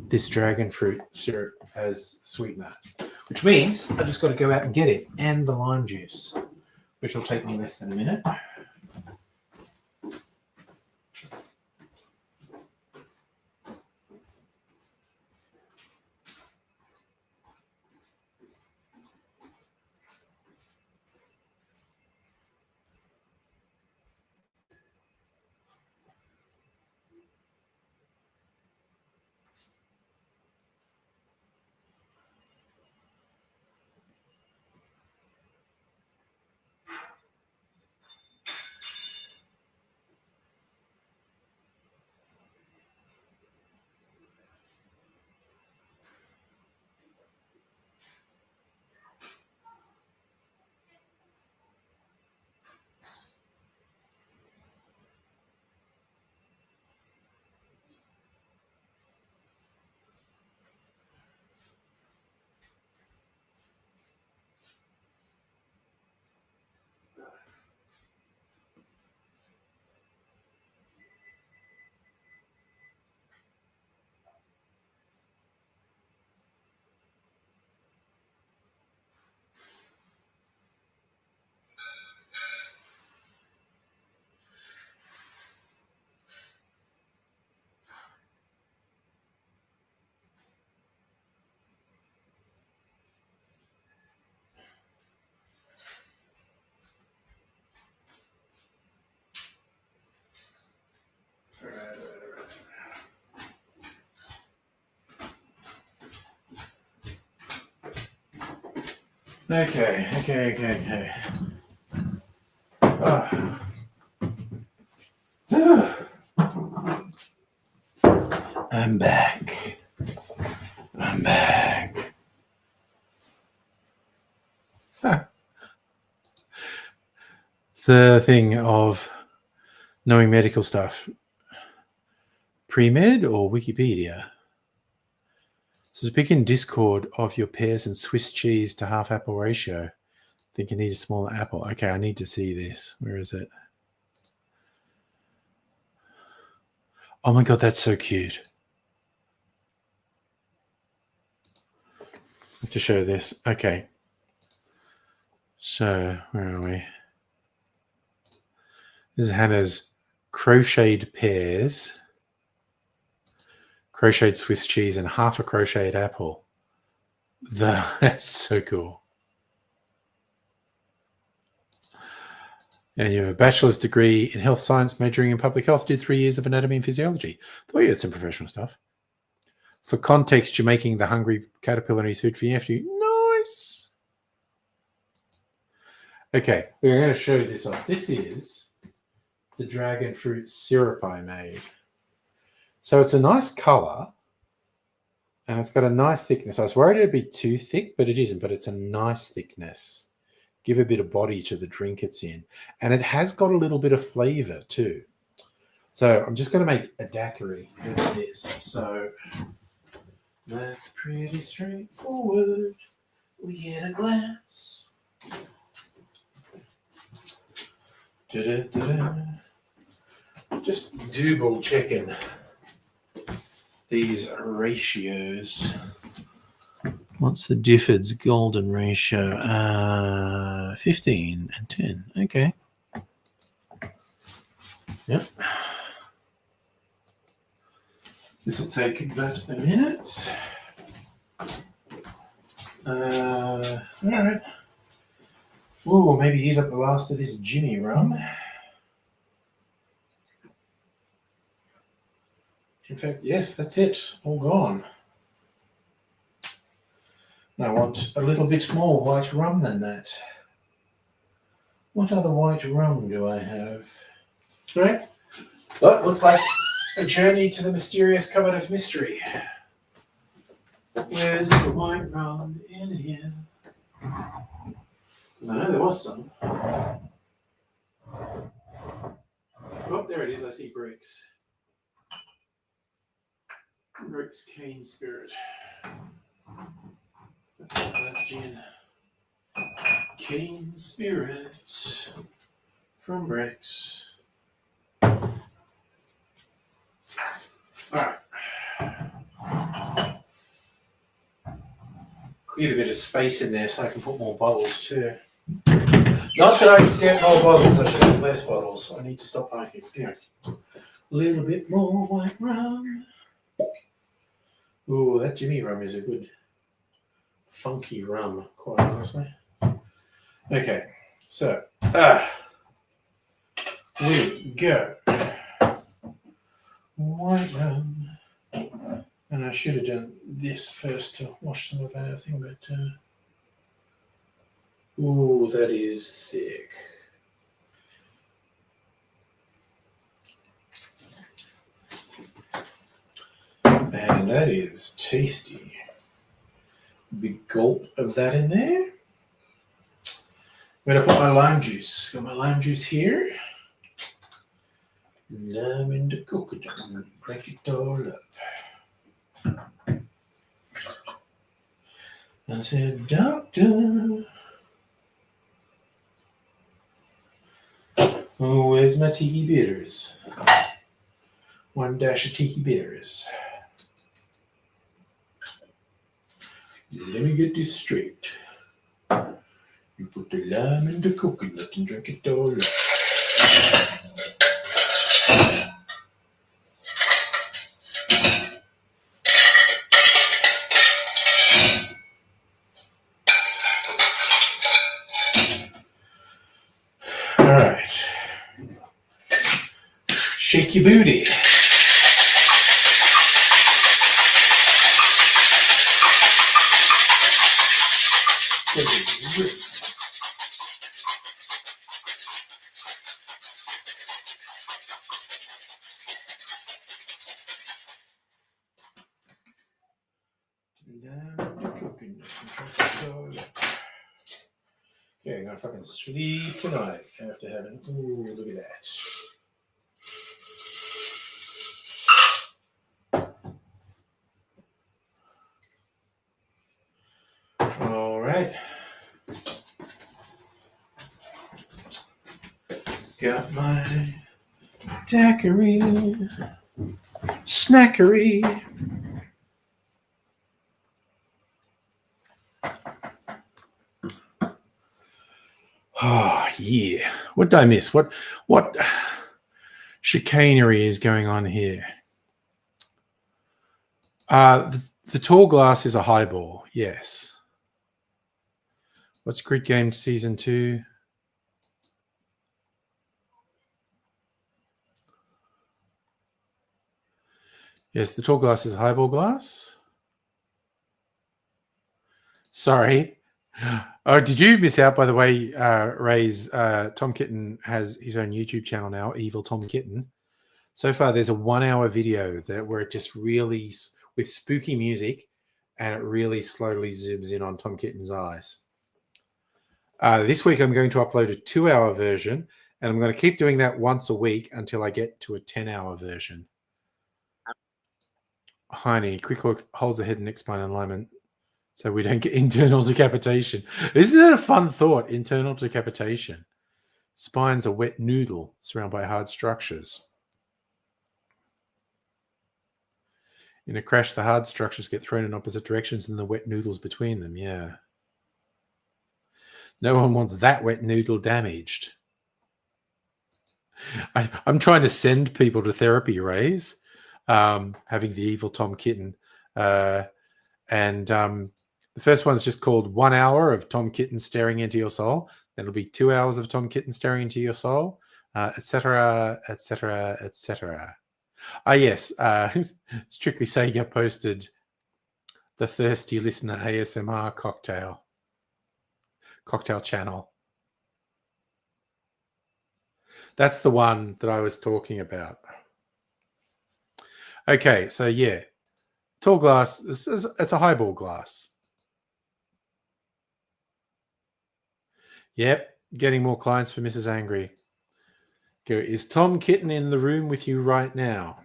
this dragon fruit syrup as sweetener, which means I've just got to go out and get it and the lime juice, which will take me less than a minute. Okay. I'm back. It's the thing of knowing medical stuff. Pre-med or Wikipedia? So speak in Discord of your pears and Swiss cheese to half apple ratio. I think you need a smaller apple. Okay, I need to see this. Where is it? Oh my God, that's so cute. I have to show this. Okay. So, where are we? This is Hannah's crocheted pears, crocheted Swiss cheese, and half a crocheted apple. That's so cool. And you have a bachelor's degree in health science, majoring in public health, did 3 years of anatomy and physiology. Thought you had some professional stuff. For context, you're making the hungry caterpillar and his food for your nephew. Nice. Okay, we're going to show this off. This is the dragon fruit syrup I made. So it's a nice color and it's got a nice thickness. I was worried it'd be too thick, but it isn't, but it's a nice thickness. Give a bit of body to the drink it's in. And it has got a little bit of flavor too. So I'm just going to make a daiquiri with this. So that's pretty straightforward. We get a glass. Just double checking these ratios. What's the Difford's golden ratio? 15 and 10. Okay. Yep. This will take about a minute. All right. Ooh, maybe use up the last of this Jimmy rum. In fact, yes, that's it. All gone. I want a little bit more white rum than that. What other white rum do I have? All right. Well, looks like a journey to the mysterious cupboard of mystery. Where's the white rum in here? Because I know there was some. Oh, there it is. I see bricks. Bricks Cane Spirit. That's gin. Cane Spirit from Bricks. Alright. Cleared a bit of space in there so I can put more bottles too. Not that I can get more bottles, I should have less bottles. I need to stop buying things. Anyway, a little bit more white rum. Ooh, that Jimmy rum is a good funky rum, quite honestly. Okay, so we go. White rum. And I should have done this first to wash some of that thing, but ooh, that is thick. And that is tasty. Big gulp of that in there. I'm going to put my lime juice. Got my lime juice here. Lime in the coconut. Break it all up. I said, doctor, oh, where's my tiki bitters? 1 dash of tiki bitters. Let me get this straight. You put the lime in the coconut and drink it all up. All right. Shake your booty. Okay, I'm gonna fucking sleep tonight after having. Ooh, look at that. All right. Got my daiquiri, snackery. Oh, yeah. What did I miss? What chicanery is going on here? The tall glass is a highball. Yes. What's Squid Game season 2? Yes, the tall glass is a highball glass. Sorry. Oh, did you miss out, by the way, Ray's Tom Kitten has his own YouTube channel now, Evil Tom Kitten. So far, there's a 1-hour video where it just really, with spooky music, and it really slowly zooms in on Tom Kitten's eyes. This week, I'm going to upload a 2-hour version, and I'm going to keep doing that once a week until I get to a 10-hour version. Heine, quick look, holds the head and neck spine alignment so we don't get internal decapitation. Isn't that a fun thought? Internal decapitation. Spine's a wet noodle surrounded by hard structures. In a crash, the hard structures get thrown in opposite directions and the wet noodles between them. Yeah. No one wants that wet noodle damaged. I'm trying to send people to therapy, Rays, having the evil Tom Kitten. The first one's just called 1 hour of Tom Kitten staring into your soul. Then it'll be 2 hours of Tom Kitten staring into your soul, etc., etc., etc. Yes. Strictly Sega posted the Thirsty Listener ASMR cocktail channel. That's the one that I was talking about. Okay, so yeah, tall glass. It's a highball glass. Yep, getting more clients for Mrs. Angry. Is Tom Kitten in the room with you right now?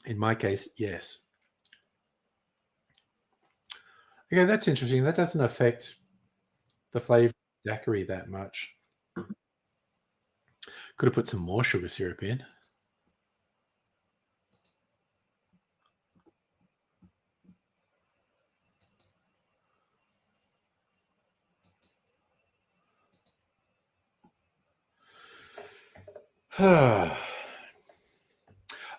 In my case, yes. Okay, that's interesting. That doesn't affect the flavor of the daiquiri that much. Could have put some more sugar syrup in.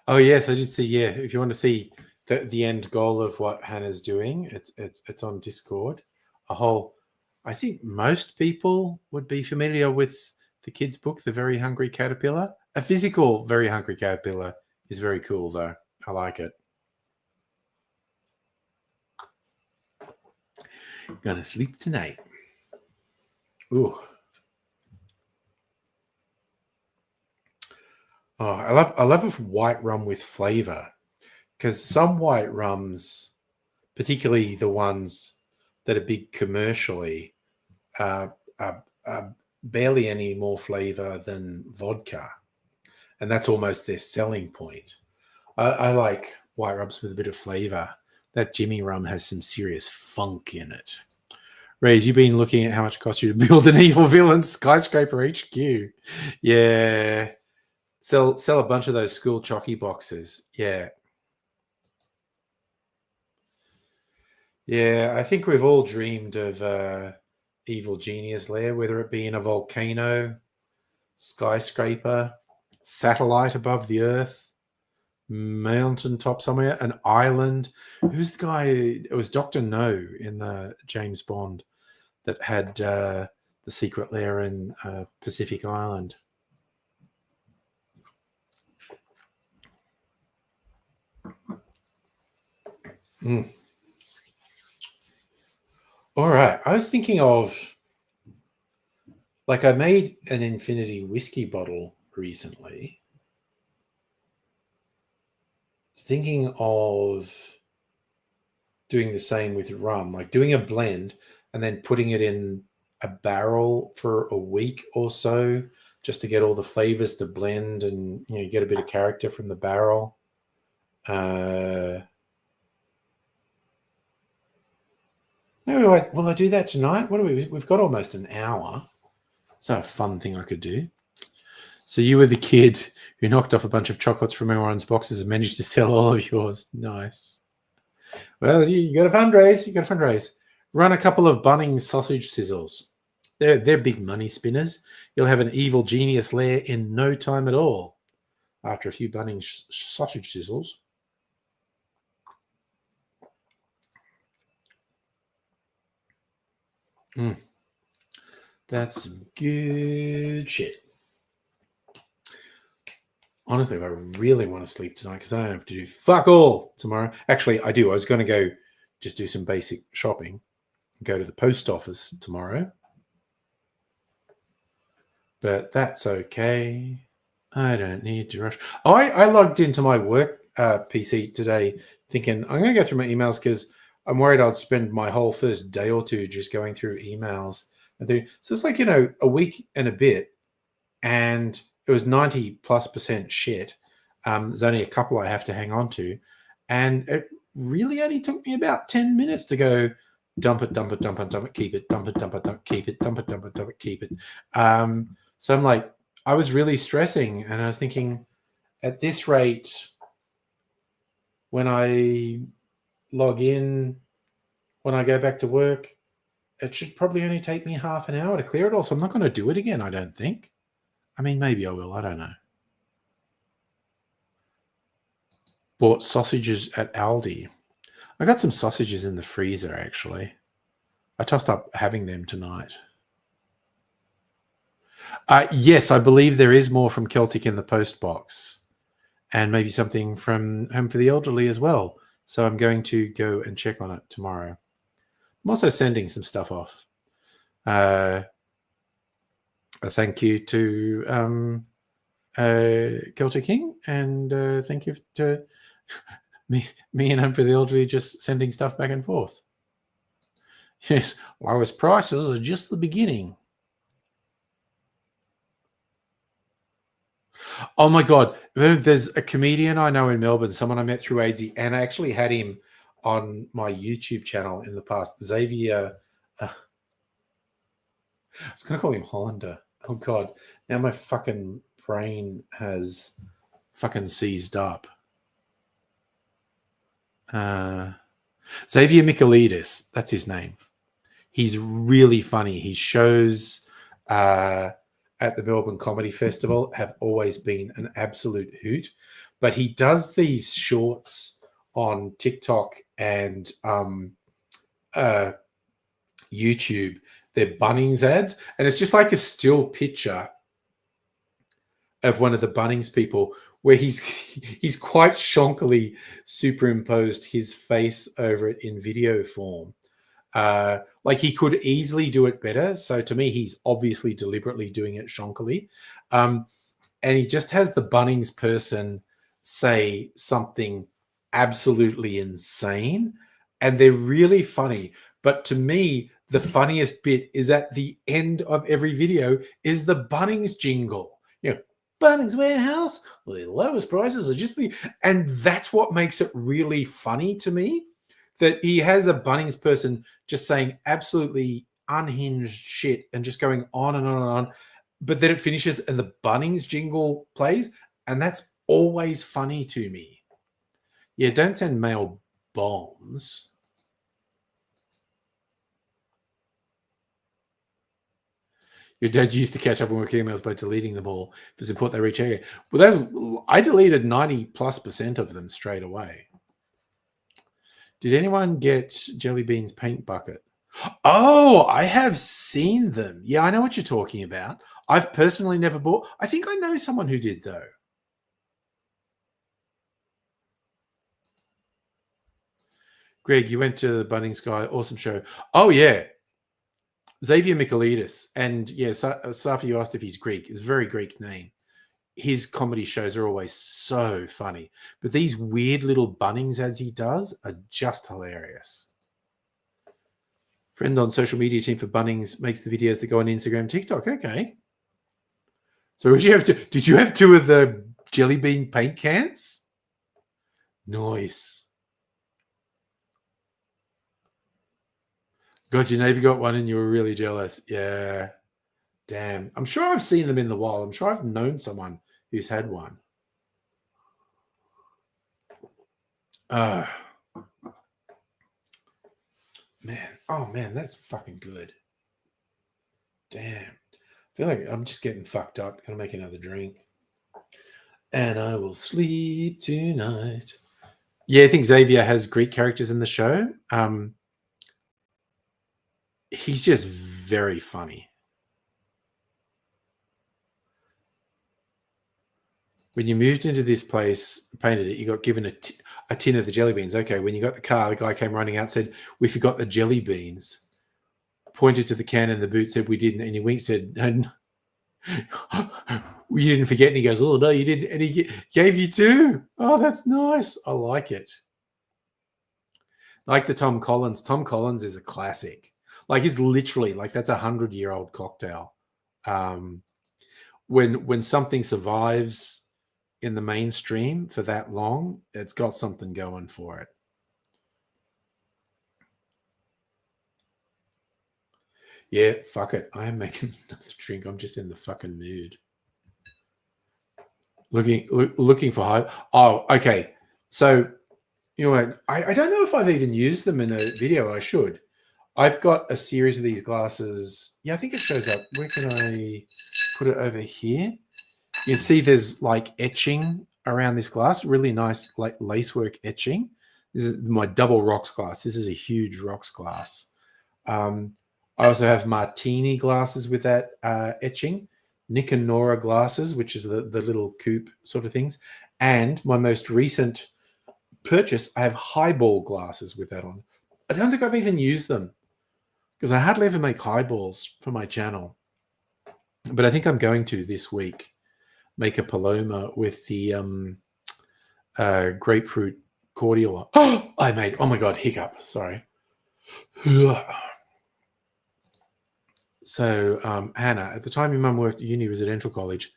Oh yes, I did see. Yeah, if you want to see the end goal of what Hannah's doing, it's on Discord. I think most people would be familiar with the kids' book, The Very Hungry Caterpillar. A physical Very Hungry Caterpillar is very cool, though. I like it. Gonna sleep tonight. Ooh. Oh, I love a white rum with flavor, because some white rums, particularly the ones that are big commercially, are barely any more flavor than vodka, and that's almost their selling point. I like white rums with a bit of flavor. That Jimmy rum has some serious funk in it. Rays, you've been looking at how much it costs you to build an evil villain skyscraper HQ. Yeah. Sell a bunch of those school chocky boxes. Yeah. Yeah, I think we've all dreamed of evil genius lair, whether it be in a volcano, skyscraper, satellite above the earth, mountaintop somewhere, an island. Who's the guy? It was Dr. No in the James Bond that had the secret lair in Pacific Island. All right. I was thinking of, I made an infinity whiskey bottle recently. Thinking of doing the same with rum, like doing a blend and then putting it in a barrel for a week or so, just to get all the flavors to blend and get a bit of character from the barrel. Will I do that tonight? We've got almost an hour. It's a fun thing I could do. So you were the kid who knocked off a bunch of chocolates from everyone's boxes and managed to sell all of yours. Nice. Well, you got to fundraise. Run a couple of Bunnings sausage sizzles. They're big money spinners. You'll have an evil genius lair in no time at all. After a few Bunnings sausage sizzles. That's some good shit. Honestly, if I really want to sleep tonight, because I don't have to do fuck all tomorrow. Actually, I do. I was going to go just do some basic shopping, go to the post office tomorrow. But that's okay. I don't need to rush. Oh, I logged into my work PC today thinking I'm going to go through my emails because I'm worried I'll spend my whole first day or two just going through emails. So it's like, a week and a bit, and it was 90+% shit. There's only a couple I have to hang on to. And it really only took me about 10 minutes to go dump it, dump it, dump it, dump it, keep it, dump it, dump it, keep it, dump it, dump it, dump it, keep it. So I'm like, I was really stressing, and I was thinking, at this rate, when I log in, when I go back to work, it should probably only take me half an hour to clear it all. So I'm not going to do it again, I don't think. I mean, maybe I will. I don't know. Bought sausages at Aldi. I got some sausages in the freezer, actually. I tossed up having them tonight. Yes, I believe there is more from Celtic in the post box, and maybe something from Home for the Elderly as well. So I'm going to go and check on it tomorrow. I'm also sending some stuff off. A thank you to Celtic King, and thank you to me and Home for the Elderly just sending stuff back and forth. Yes, lowest prices are just the beginning. Oh my God. There's a comedian I know in Melbourne, someone I met through AIDSy, and I actually had him on my YouTube channel in the past. Xavier, I was going to call him Hollander. Oh God. Now my fucking brain has fucking seized up. Xavier Michaelidis, that's his name. He's really funny. His shows at the Melbourne Comedy Festival have always been an absolute hoot. But he does these shorts on TikTok and YouTube. They're Bunnings ads. And it's just like a still picture of one of the Bunnings people where he's quite shonkily superimposed his face over it in video form. Like he could easily do it better. So to me, he's obviously deliberately doing it shonkily. And he just has the Bunnings person say something absolutely insane. And they're really funny. But to me, the funniest bit is at the end of every video is the Bunnings jingle. Bunnings Warehouse, well, the lowest prices are just the... And that's what makes it really funny to me. That he has a Bunnings person just saying absolutely unhinged shit and just going on and on and on. But then it finishes and the Bunnings jingle plays. And that's always funny to me. Yeah, don't send mail bombs. Your dad used to catch up on work emails by deleting them all for support they reach out. Well, I deleted 90+% of them straight away. Did anyone get Jelly Bean's paint bucket? Oh, I have seen them. Yeah, I know what you're talking about. I've personally never bought. I think I know someone who did, though. Greg, you went to the Bunnings guy. Awesome show. Oh, yeah. Xavier Michaelidis. And yeah, Safi, you asked if he's Greek. It's a very Greek name. His comedy shows are always so funny. But these weird little Bunnings ads he does are just hilarious. Friend on social media team for Bunnings makes the videos that go on Instagram, TikTok. Okay. So did you have 2 of the Jelly Bean paint cans? Nice. God, your neighbor got one and you were really jealous. Yeah. Damn. I'm sure I've seen them in the wild. I'm sure I've known someone who's had one. Man. Oh, man, that's fucking good. Damn. I feel like I'm just getting fucked up. Gonna make another drink. And I will sleep tonight. Yeah, I think Xavier has Greek characters in the show. He's just very funny. When you moved into this place, painted it, you got given a tin of the jelly beans. Okay, when you got the car, the guy came running out and said, "We forgot the jelly beans." Pointed to the can in the boot, said, "We didn't." And he winked, said, "No, you didn't forget." And he goes, "Oh, no, you didn't." And he gave you two. Oh, that's nice. I like it. Like the Tom Collins. Tom Collins is a classic. Like, he's literally, like, that's 100-year-old cocktail. When something survives in the mainstream for that long, it's got something going for it. Yeah, fuck it. I am making another drink. I'm just in the fucking mood. Looking for hype. Oh, okay. So, you know what? I don't know if I've even used them in a video. I should. I've got a series of these glasses. Yeah, I think it shows up. Where can I put it? Over here. You see there's like etching around this glass. Really nice like lacework etching. This is my double rocks glass. This is a huge rocks glass. I also have martini glasses with that etching. Nick and Nora glasses, which is the little coupe sort of things. And my most recent purchase, I have highball glasses with that on. I don't think I've even used them because I hardly ever make highballs for my channel. But I think I'm going to this week make a Paloma with the grapefruit cordial. Oh, oh my God, hiccup. Sorry. So, Hannah, at the time your mum worked at uni residential college,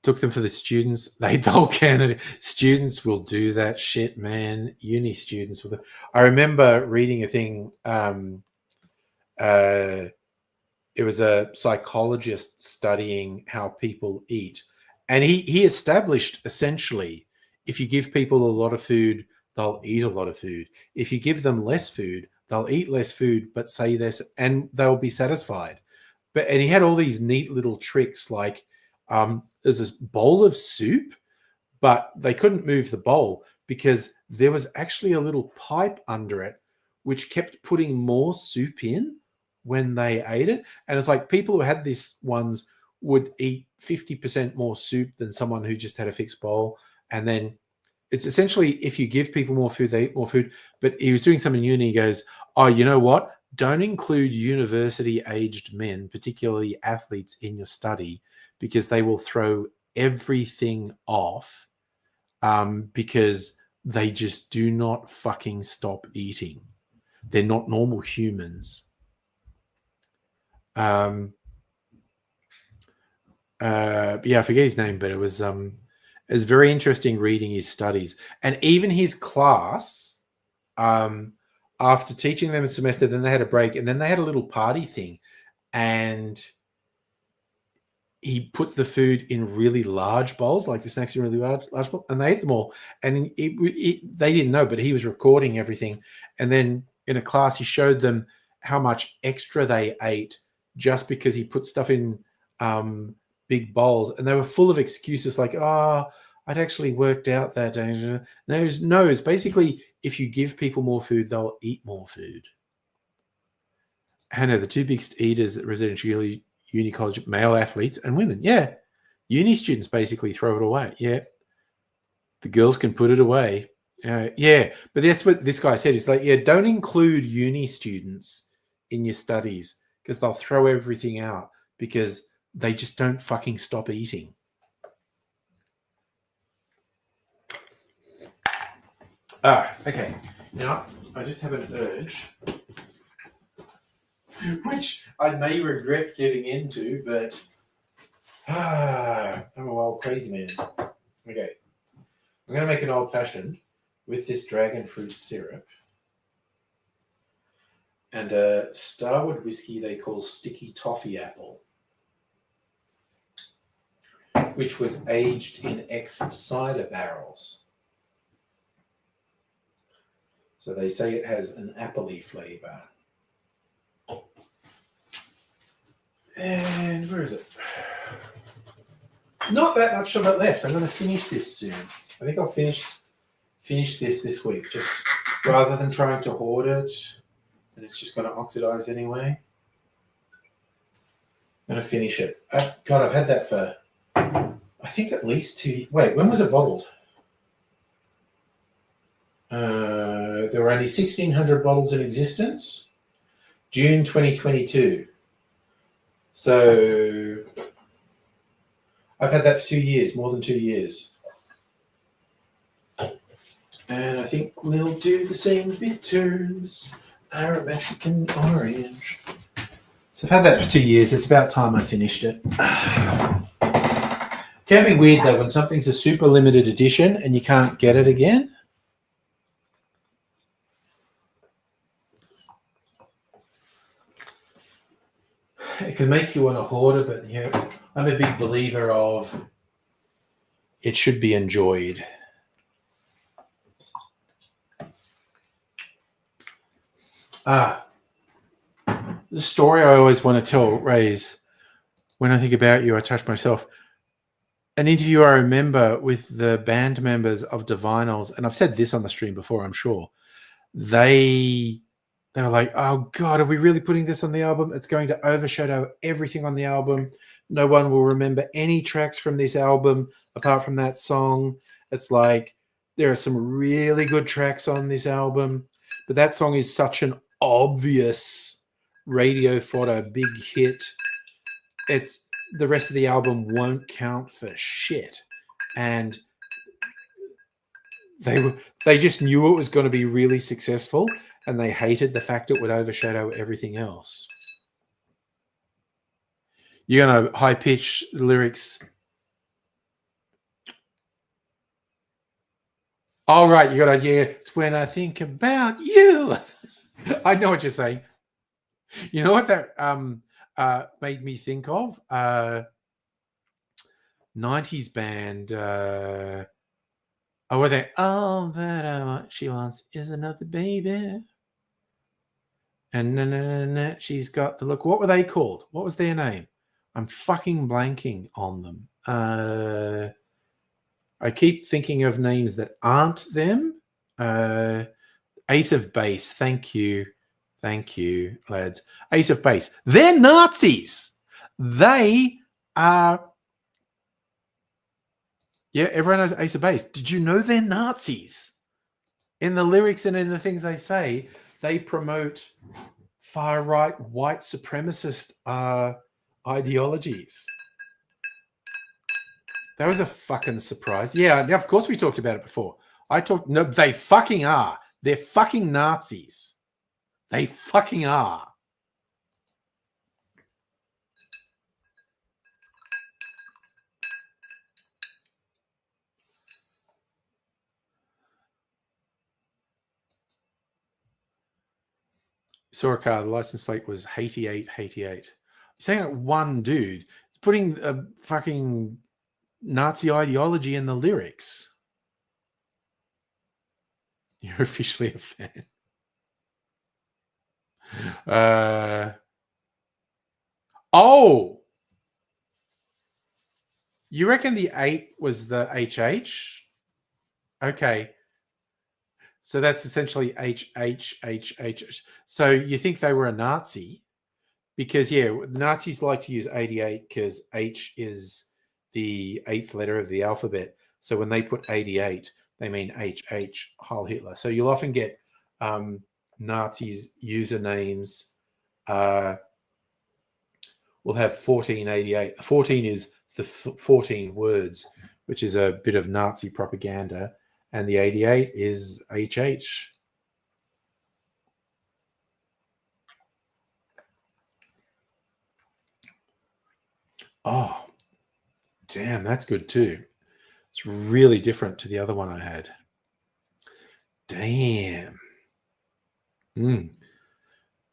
took them for the students. They whole Canada students will do that shit, man. Uni students will. I remember reading a thing. It was a psychologist studying how people eat, and he established essentially, if you give people a lot of food, they'll eat a lot of food. If you give them less food, they'll eat less food, but say this, and they'll be satisfied. And he had all these neat little tricks, like there's this bowl of soup, but they couldn't move the bowl because there was actually a little pipe under it which kept putting more soup in when they ate it. And it's like people who had these ones would eat 50% more soup than someone who just had a fixed bowl. And then it's essentially, if you give people more food, they eat more food. But he was doing something in uni. He goes, "Oh, you know what? Don't include university-aged men, particularly athletes, in your study because they will throw everything off because they just do not fucking stop eating. They're not normal humans." Yeah, I forget his name, but it was very interesting reading his studies. And even his class, after teaching them a semester, then they had a break, and then they had a little party thing, and he put the food in really large bowls, like the snacks in really large bowls, and they ate them all. And they didn't know, but he was recording everything. And then in a class, he showed them how much extra they ate just because he put stuff in big bowls, and they were full of excuses like, "Oh, I'd actually worked out that day." No, it's basically, if you give people more food, they'll eat more food. Hannah, the two biggest eaters at residential uni college, male athletes and women. Yeah. Uni students basically throw it away. Yeah. The girls can put it away. Yeah. But that's what this guy said. He's like, yeah, don't include uni students in your studies because they'll throw everything out because they just don't fucking stop eating. Okay. Now, I just have an urge, which I may regret getting into, but I'm a wild crazy man. Okay. I'm going to make an old-fashioned with this dragon fruit syrup and a Starward whiskey they call Sticky Toffee Apple, which was aged in ex-cider barrels. So they say it has an appley flavour. And where is it? Not that much of it left. I'm going to finish this soon. I think I'll finish this week, just rather than trying to hoard it, and it's just going to oxidize anyway. I'm going to finish it. God, I've had that for, I think, at least 2 Wait, when was it bottled? There were only 1,600 bottles in existence. June 2022. So I've had that for 2 years, more than 2 years. And I think we'll do the same bitters, aromatic and orange. So I've had that for 2 years. It's about time I finished it. Can be weird though when something's a super limited edition and you can't get it again. It can make you want to hoard it, but I'm a big believer of it should be enjoyed. The story I always want to tell, Rays, when I think about you, I touch myself. An interview I remember with the band members of Divinyls, and I've said this on the stream before, I'm sure. They were like, oh God, are we really putting this on the album? It's going to overshadow everything on the album. No one will remember any tracks from this album apart from that song. It's like, there are some really good tracks on this album, but that song is such an obvious radio fodder, big hit. It's the rest of the album won't count for shit. And they just knew it was going to be really successful, and they hated the fact it would overshadow everything else. You're going to high-pitch lyrics. All right, you got an idea. It's when I think about you. I know what you're saying. You know what that made me think of? 90s band. Were they? All that she wants is another baby. And she's got the look. What were they called? What was their name? I'm fucking blanking on them. I keep thinking of names that aren't them. Ace of Base. Thank you, lads. Ace of Base. They're Nazis. They are. Yeah, everyone knows Ace of Base. Did you know they're Nazis? In the lyrics and in the things they say, they promote far-right white supremacist ideologies. That was a fucking surprise. Yeah, of course we talked about it before. No, they fucking are. They're fucking Nazis. They fucking are. Saw a car, the license plate was 88. You're saying that one dude is putting a fucking Nazi ideology in the lyrics. You're officially a fan. You reckon the 8 was the HH? Okay. So that's essentially HH. So you think they were a Nazi? Because, yeah, Nazis like to use 88 because H is the 8th letter of the alphabet. So when they put 88, they mean HH, Heil Hitler. So you'll often get Nazis' usernames will have 1488. 14 is the 14 words, which is a bit of Nazi propaganda. And the 88 is HH. Oh, damn, that's good too. It's really different to the other one I had. Damn.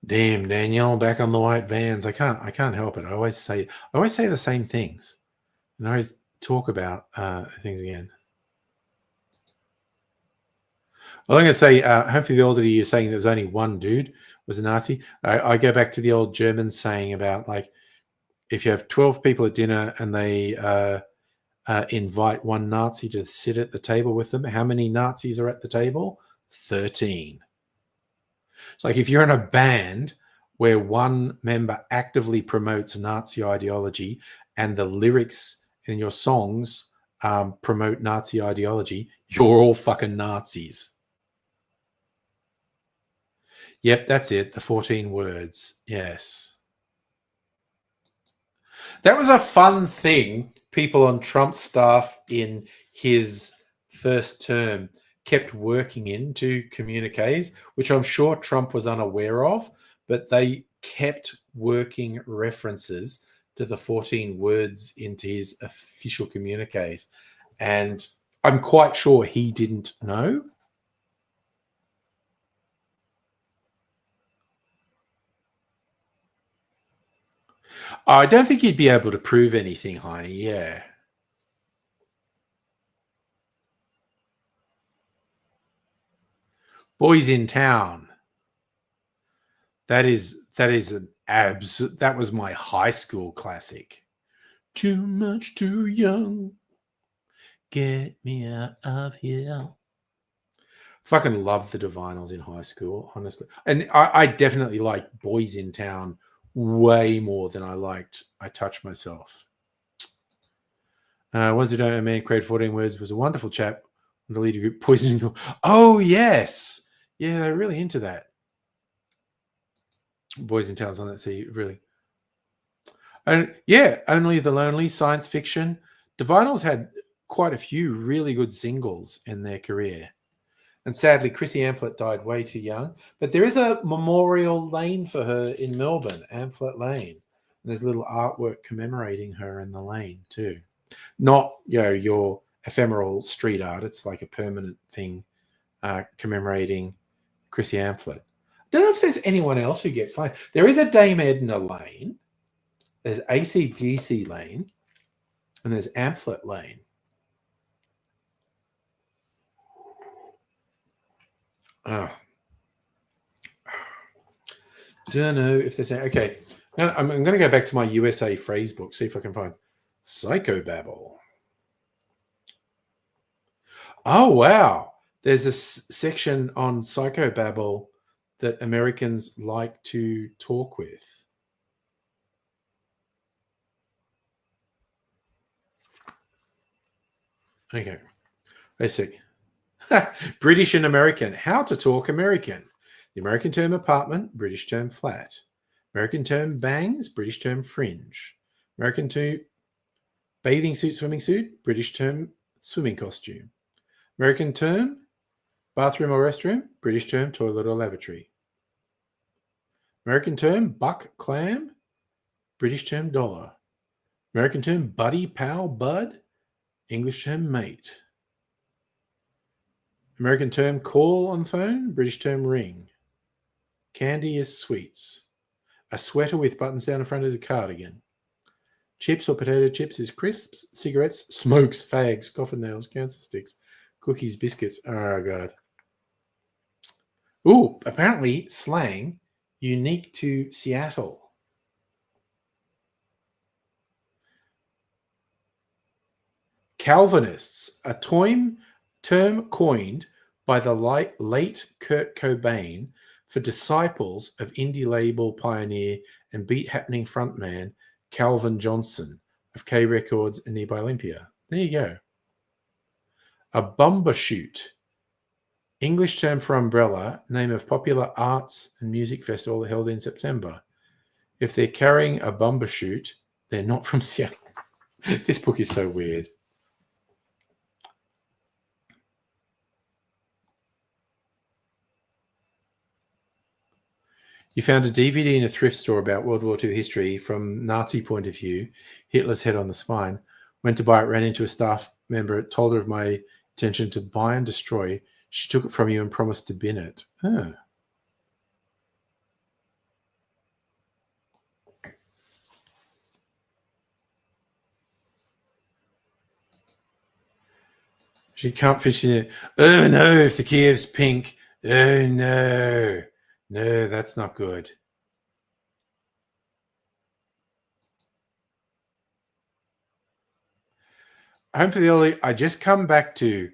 Damn, Daniel, back on the white vans. I can't help it. I always say the same things. And I always talk about things again. Well, I'm going to say, hopefully the older you're saying there was only one dude was a Nazi. I go back to the old German saying about, like, if you have 12 people at dinner and they invite one Nazi to sit at the table with them, how many Nazis are at the table? 13. It's like if you're in a band where one member actively promotes Nazi ideology and the lyrics in your songs promote Nazi ideology, you're all fucking Nazis. Yep, that's it. The 14 words. Yes. That was a fun thing. People on Trump's staff in his first term kept working into communiques, which I'm sure Trump was unaware of, but they kept working references to the 14 words into his official communiques. And I'm quite sure he didn't know. I don't think you'd be able to prove anything, Heine. Yeah. Boys in Town. That was my high school classic. Too much too young. Get me out of here. Fucking loved the Divinals in high school, honestly. And I definitely liked Boys in Town way more than I liked I Touch Myself. Was it a man created 14 words? Was a wonderful chap. The leader group poisoning the. Oh yes, yeah, they're really into that. Boys in Towns on that sea, really. And yeah, Only the Lonely, science fiction. Divinals had quite a few really good singles in their career. And sadly, Chrissy Amphlett died way too young. But there is a memorial lane for her in Melbourne, Amphlett Lane. And there's a little artwork commemorating her in the lane too. Not, your ephemeral street art. It's like a permanent thing commemorating Chrissy Amphlett. I don't know if there's anyone else who gets lane. There is a Dame Edna Lane. There's AC/DC Lane. And there's Amphlett Lane. Oh. Don't know if there's okay. Now, I'm going to go back to my USA phrase book, see if I can find psychobabble. Oh, wow. There's a section on psychobabble that Americans like to talk with. Okay. Let's see. British and American. How to talk American. The American term apartment, British term flat. American term bangs, British term fringe. American term bathing suit, swimming suit, British term swimming costume. American term bathroom or restroom, British term toilet or lavatory. American term buck, clam, British term dollar. American term buddy, pal, bud, English term mate. American term call on phone, British term ring. Candy is sweets. A sweater with buttons down the front is a cardigan. Chips or potato chips is crisps. Cigarettes, smokes, fags, coffin nails, cancer sticks, cookies, biscuits. Oh, God. Ooh, apparently slang unique to Seattle. Calvinists, a term coined by the late Kurt Cobain for disciples of indie label pioneer and beat happening frontman Calvin Johnson of K Records and nearby Olympia. There you go. A bumbershoot, English term for umbrella, name of popular arts and music festival held in September. If they're carrying a bumbershoot, they're not from Seattle. This book is so weird. You found a DVD in a thrift store about World War II history from Nazi point of view, Hitler's head on the spine. Went to buy it, ran into a staff member, told her of my intention to buy and destroy. She took it from you and promised to bin it. Ah. She can't finish it. Oh no, if the Kiev's pink. Oh no. No, that's not good. Home for the Elderly, I just come back to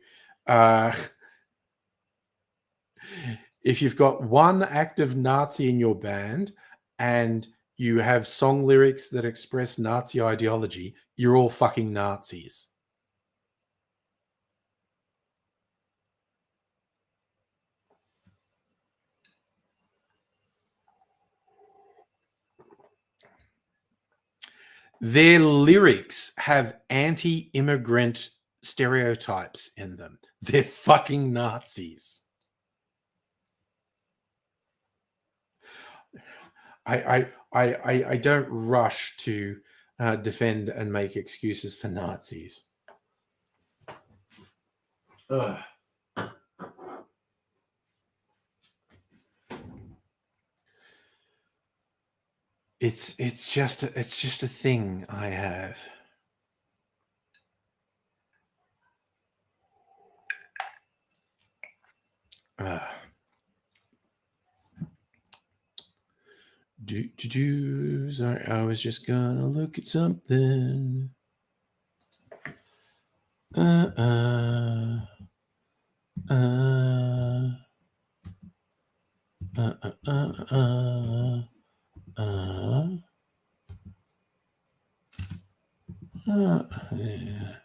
if you've got one active Nazi in your band and you have song lyrics that express Nazi ideology, you're all fucking Nazis. Their lyrics have anti-immigrant stereotypes in them. They're fucking Nazis. I don't rush to defend and make excuses for Nazis. Ugh. It's just a thing I have. Sorry, I was just gonna look at something. Yeah.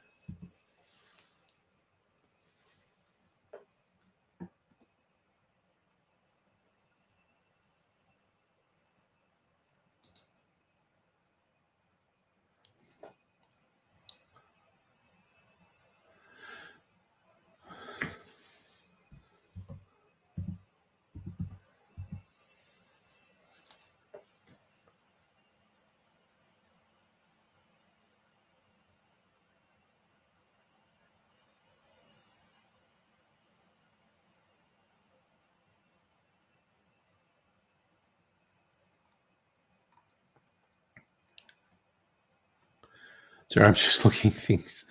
Sorry, I'm just looking things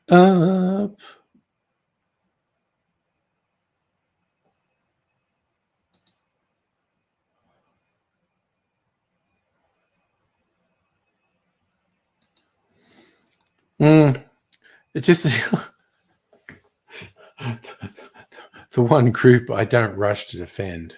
up. It's just the one group I don't rush to defend.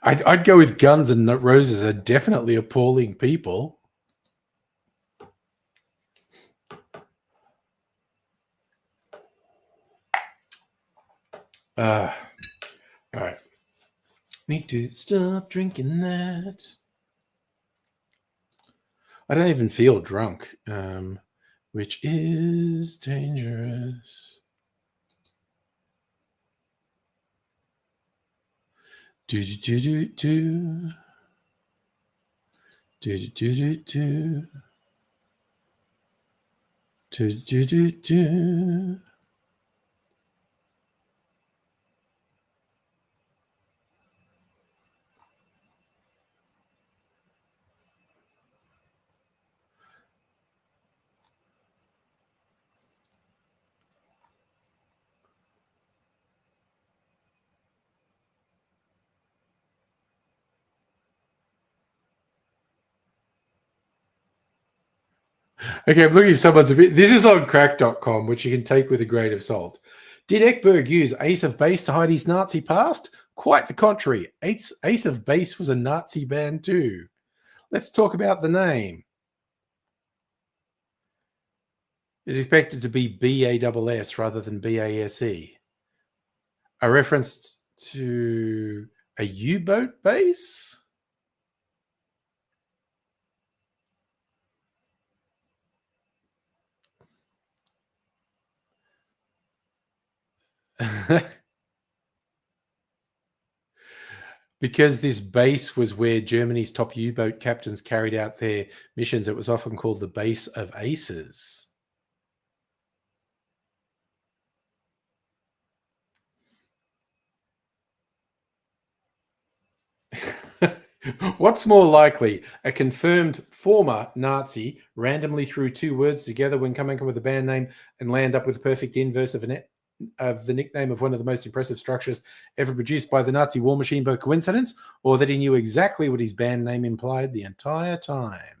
I'd go with Guns N' Roses are definitely appalling people. All right. Need to stop drinking that. I don't even feel drunk, which is dangerous. Do. Okay, I'm looking at someone's opinion. This is on crack.com, which you can take with a grain of salt. Did Ekberg use Ace of Base to hide his Nazi past? Quite the contrary. Ace of Base was a Nazi band too. Let's talk about the name. It's expected to be BASS rather than BASE. A reference to a U-boat base? Because this base was where Germany's top U-boat captains carried out their missions, it was often called the Base of Aces. What's more likely? A confirmed former Nazi randomly threw two words together when coming up with a band name and land up with a perfect inverse of a the nickname of one of the most impressive structures ever produced by the Nazi war machine by coincidence, or that he knew exactly what his band name implied the entire time?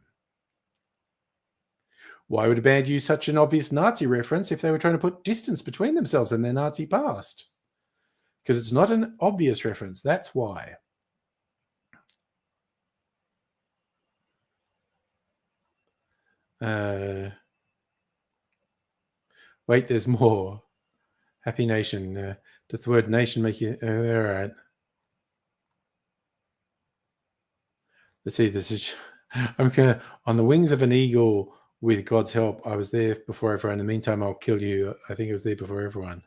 Why would a band use such an obvious Nazi reference if they were trying to put distance between themselves and their Nazi past? Because it's not an obvious reference. That's why. Wait, there's more. Happy Nation. Does the word nation make you... all right. Let's see. This is... I'm going to... On the wings of an eagle, with God's help, I was there before everyone. In the meantime, I'll kill you. I think it was there before everyone.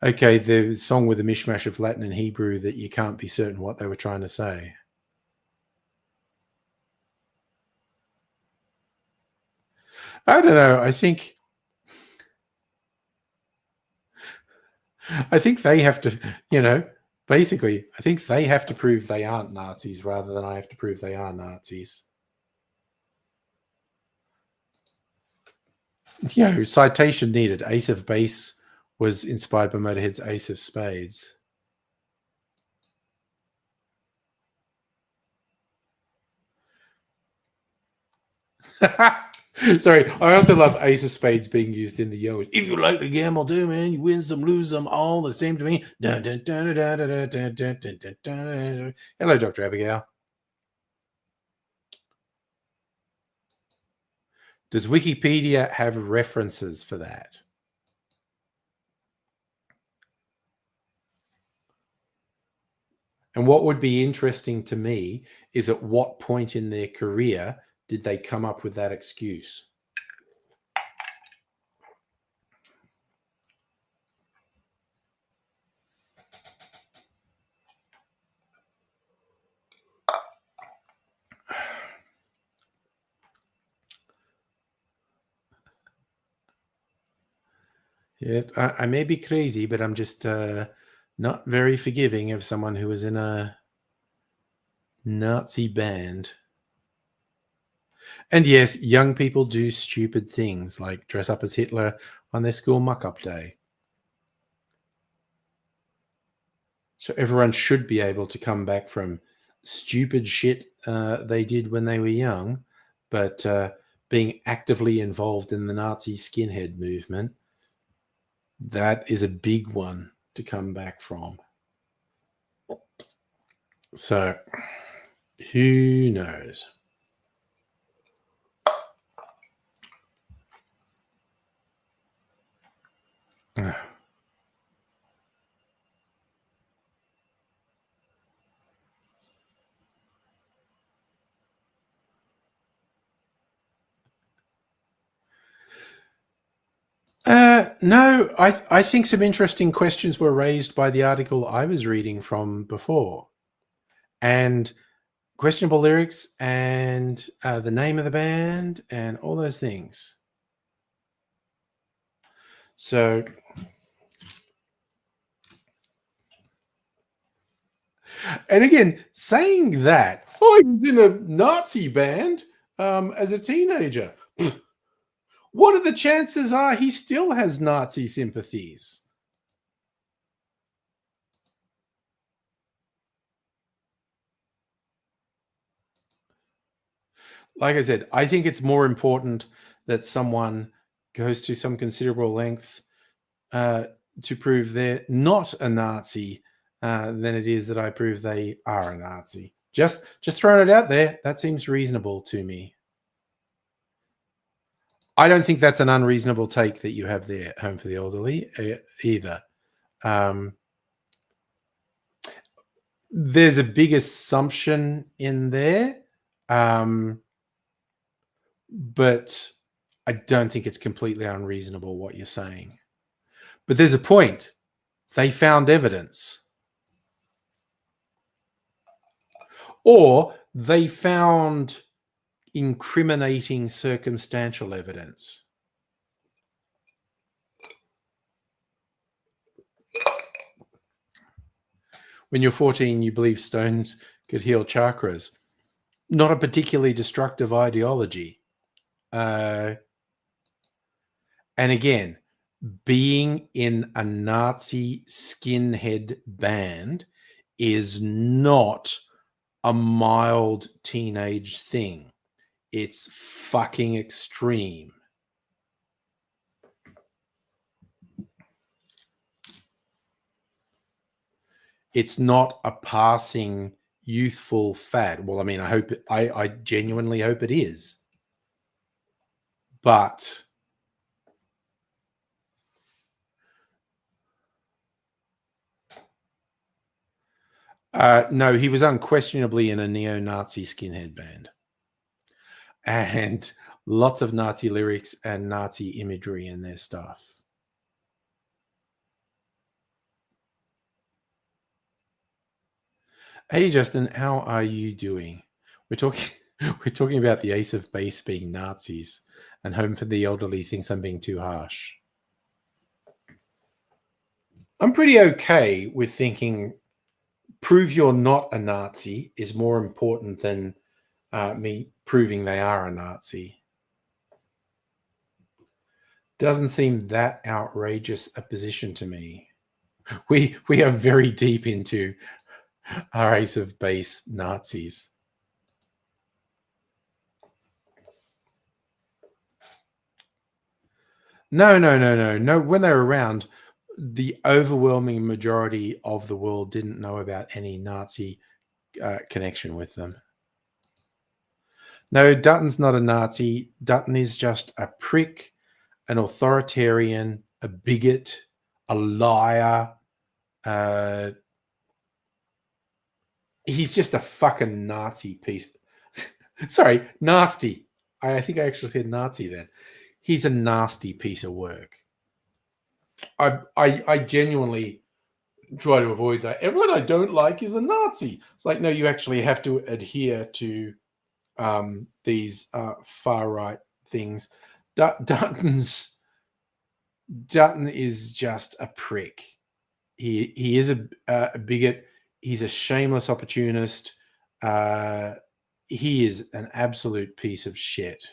Okay, the song with a mishmash of Latin and Hebrew that you can't be certain what they were trying to say. I don't know. I think they have to, basically, I think they have to prove they aren't Nazis rather than I have to prove they are Nazis. Citation needed. Ace of Base was inspired by Motorhead's Ace of Spades. Sorry, I also love Ace of Spades being used in the Yo. If you like to gamble too, man, you win some, lose some, all the same to me. Hello, Dr. Abigail. Does Wikipedia have references for that? And what would be interesting to me is at what point in their career did they come up with that excuse? Yeah, I may be crazy, but I'm just not very forgiving of someone who was in a Nazi band. And yes, young people do stupid things like dress up as Hitler on their school muck-up day. So everyone should be able to come back from stupid shit they did when they were young, but being actively involved in the Nazi skinhead movement, that is a big one to come back from. So, who knows? No, I think some interesting questions were raised by the article I was reading from before. And questionable lyrics and the name of the band and all those things. So, and again, saying that, he was in a Nazi band as a teenager. What are the chances are he still has Nazi sympathies? Like I said, I think it's more important that someone goes to some considerable lengths to prove they're not a Nazi than it is that I prove they are a Nazi. Just throwing it out there, that seems reasonable to me. I don't think that's an unreasonable take that you have there at Home for the Elderly either. There's a big assumption in there, but I don't think it's completely unreasonable what you're saying. But there's a point. They found evidence. Or they found incriminating circumstantial evidence. When you're 14, you believe stones could heal chakras. Not a particularly destructive ideology. And again, being in a Nazi skinhead band is not a mild teenage thing. It's fucking extreme. It's not a passing youthful fad. Well, I mean, I genuinely hope it is. But no, he was unquestionably in a neo-Nazi skinhead band. And lots of Nazi lyrics and Nazi imagery in their stuff. Hey Justin, how are you doing? We're talking about the Ace of Base being Nazis, and Home for the Elderly thinks I'm being too harsh. I'm pretty okay with thinking prove you're not a Nazi is more important than me proving they are a Nazi. Doesn't seem that outrageous a position to me. We are very deep into our Ace of Base Nazis. No. When they were around, the overwhelming majority of the world didn't know about any Nazi connection with them. No, Dutton's not a Nazi. Dutton is just a prick, an authoritarian, a bigot, a liar. He's just a fucking Nazi piece. Sorry, nasty. I think I actually said Nazi then. He's a nasty piece of work. I genuinely try to avoid that. Everyone I don't like is a Nazi. It's like, no, you actually have to adhere to these far right things. Dutton is just a prick. He is a bigot. He's a shameless opportunist. He is an absolute piece of shit.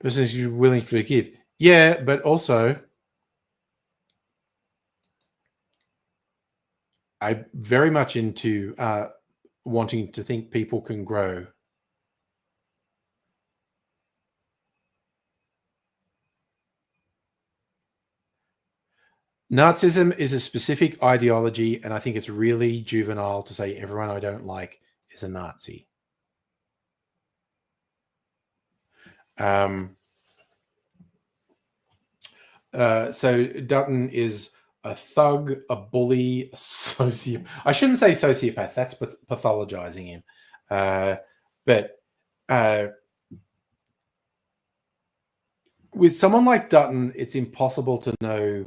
Person you're willing to forgive. Yeah, but also I'm very much into wanting to think people can grow. Nazism is a specific ideology, and I think it's really juvenile to say everyone I don't like is a Nazi. So Dutton is a thug, a bully, a sociopath. I shouldn't say sociopath. That's pathologizing him. But with someone like Dutton, it's impossible to know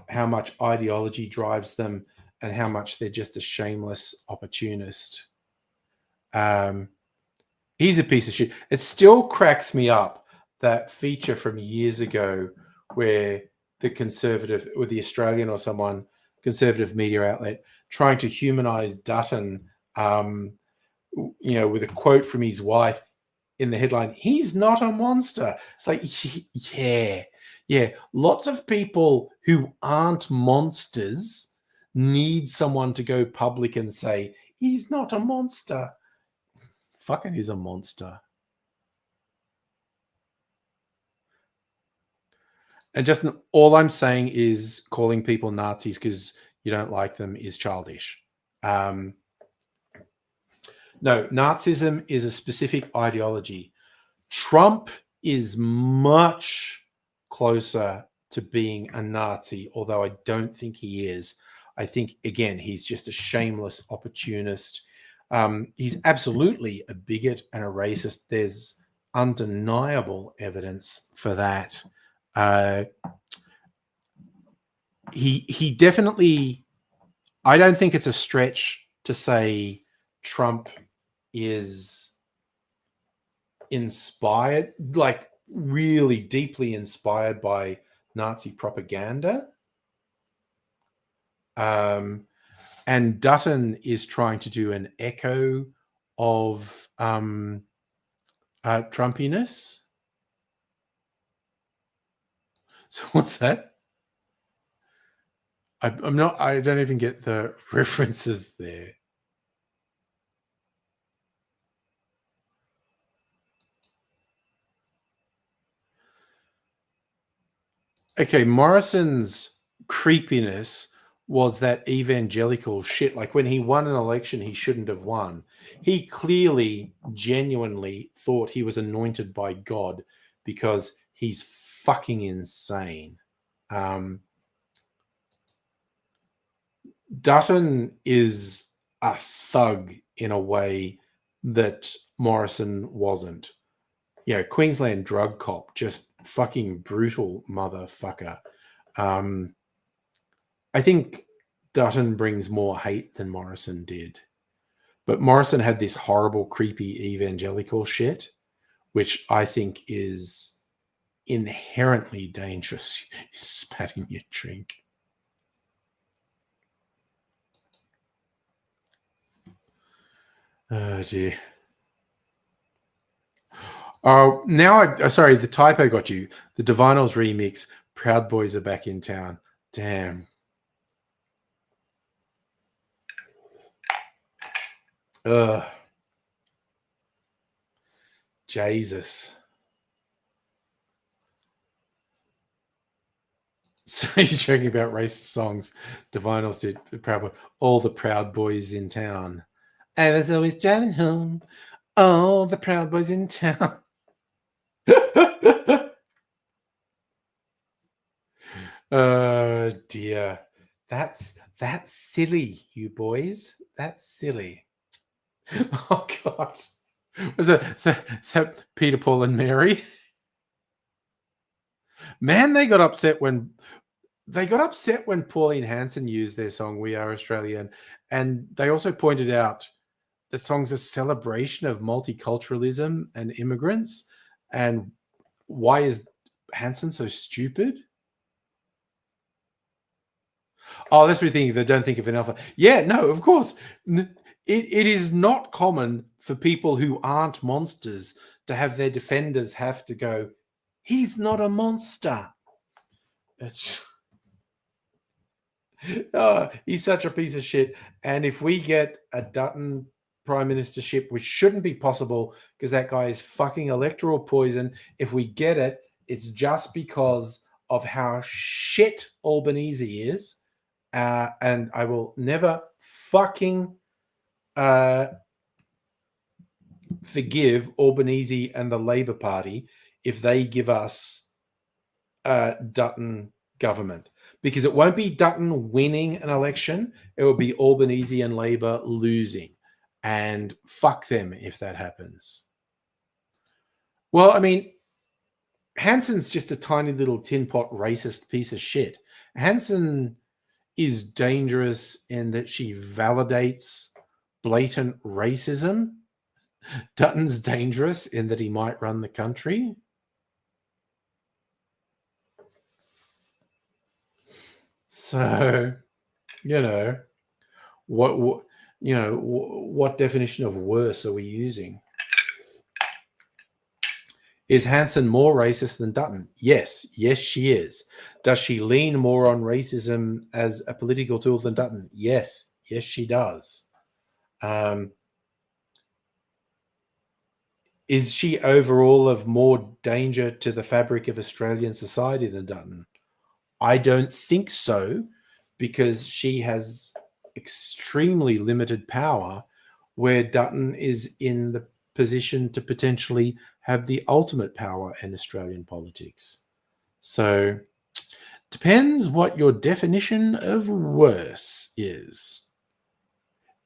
how much ideology drives them and how much they're just a shameless opportunist. He's a piece of shit. It still cracks me up, that feature from years ago where the conservative, or the Australian or someone, conservative media outlet, trying to humanize Dutton, with a quote from his wife in the headline, he's not a monster. It's like, yeah. Lots of people who aren't monsters need someone to go public and say, he's not a monster. Fucking is a monster. And just all I'm saying is calling people Nazis because you don't like them is childish. No, Nazism is a specific ideology. Trump is much closer to being a Nazi, although I don't think he is. I think, again, he's just a shameless opportunist. He's absolutely a bigot and a racist. There's undeniable evidence for that. He definitely, I don't think it's a stretch to say Trump is inspired, like really deeply inspired by Nazi propaganda. And Dutton is trying to do an echo of Trumpiness. So what's that? I'm not. I don't even get the references there. Okay, Morrison's creepiness was that evangelical shit. Like when he won an election he shouldn't have won. He clearly, genuinely thought he was anointed by God because he's fucking insane. Dutton is a thug in a way that Morrison wasn't. You know, Queensland drug cop, just fucking brutal motherfucker. I think Dutton brings more hate than Morrison did. But Morrison had this horrible, creepy evangelical shit, which I think is inherently dangerous. You're spatting your drink. Oh, dear. Oh, now sorry, the typo got you. The Divinyls remix, Proud Boys are back in town. Damn. Ugh. Jesus. So you're joking about racist songs. Divinyls did all the Proud Boys in town. I was always driving home. All the Proud Boys in town. Oh dear. That's silly, you boys. That's silly. Oh God. Was it so Peter, Paul, and Mary? Man, they got upset when Pauline Hanson used their song "We Are Australian," and they also pointed out the song's a celebration of multiculturalism and immigrants. And why is Hanson so stupid? Oh, that's what you're thinking. They don't think of an alpha. Yeah, no, of course. It is not common for people who aren't monsters to have their defenders have to go, he's not a monster. He's such a piece of shit. And if we get a Dutton prime ministership, which shouldn't be possible because that guy is fucking electoral poison, if we get it, it's just because of how shit Albanese is. And I will never fucking forgive Albanese and the Labour Party if they give us Dutton government, because it won't be Dutton winning an election. It will be Albanese and Labour losing, and fuck them if that happens. Well, I mean, Hanson's just a tiny little tin pot racist piece of shit. Hanson is dangerous in that she validates blatant racism. Dutton's dangerous in that he might run the country. So, what definition of worse are we using? Is Hanson more racist than Dutton? Yes, she is. Does she lean more on racism as a political tool than Dutton? Yes, she does. Is she overall of more danger to the fabric of Australian society than Dutton? I don't think so, because she has extremely limited power, where Dutton is in the position to potentially have the ultimate power in Australian politics. So, depends what your definition of worse is.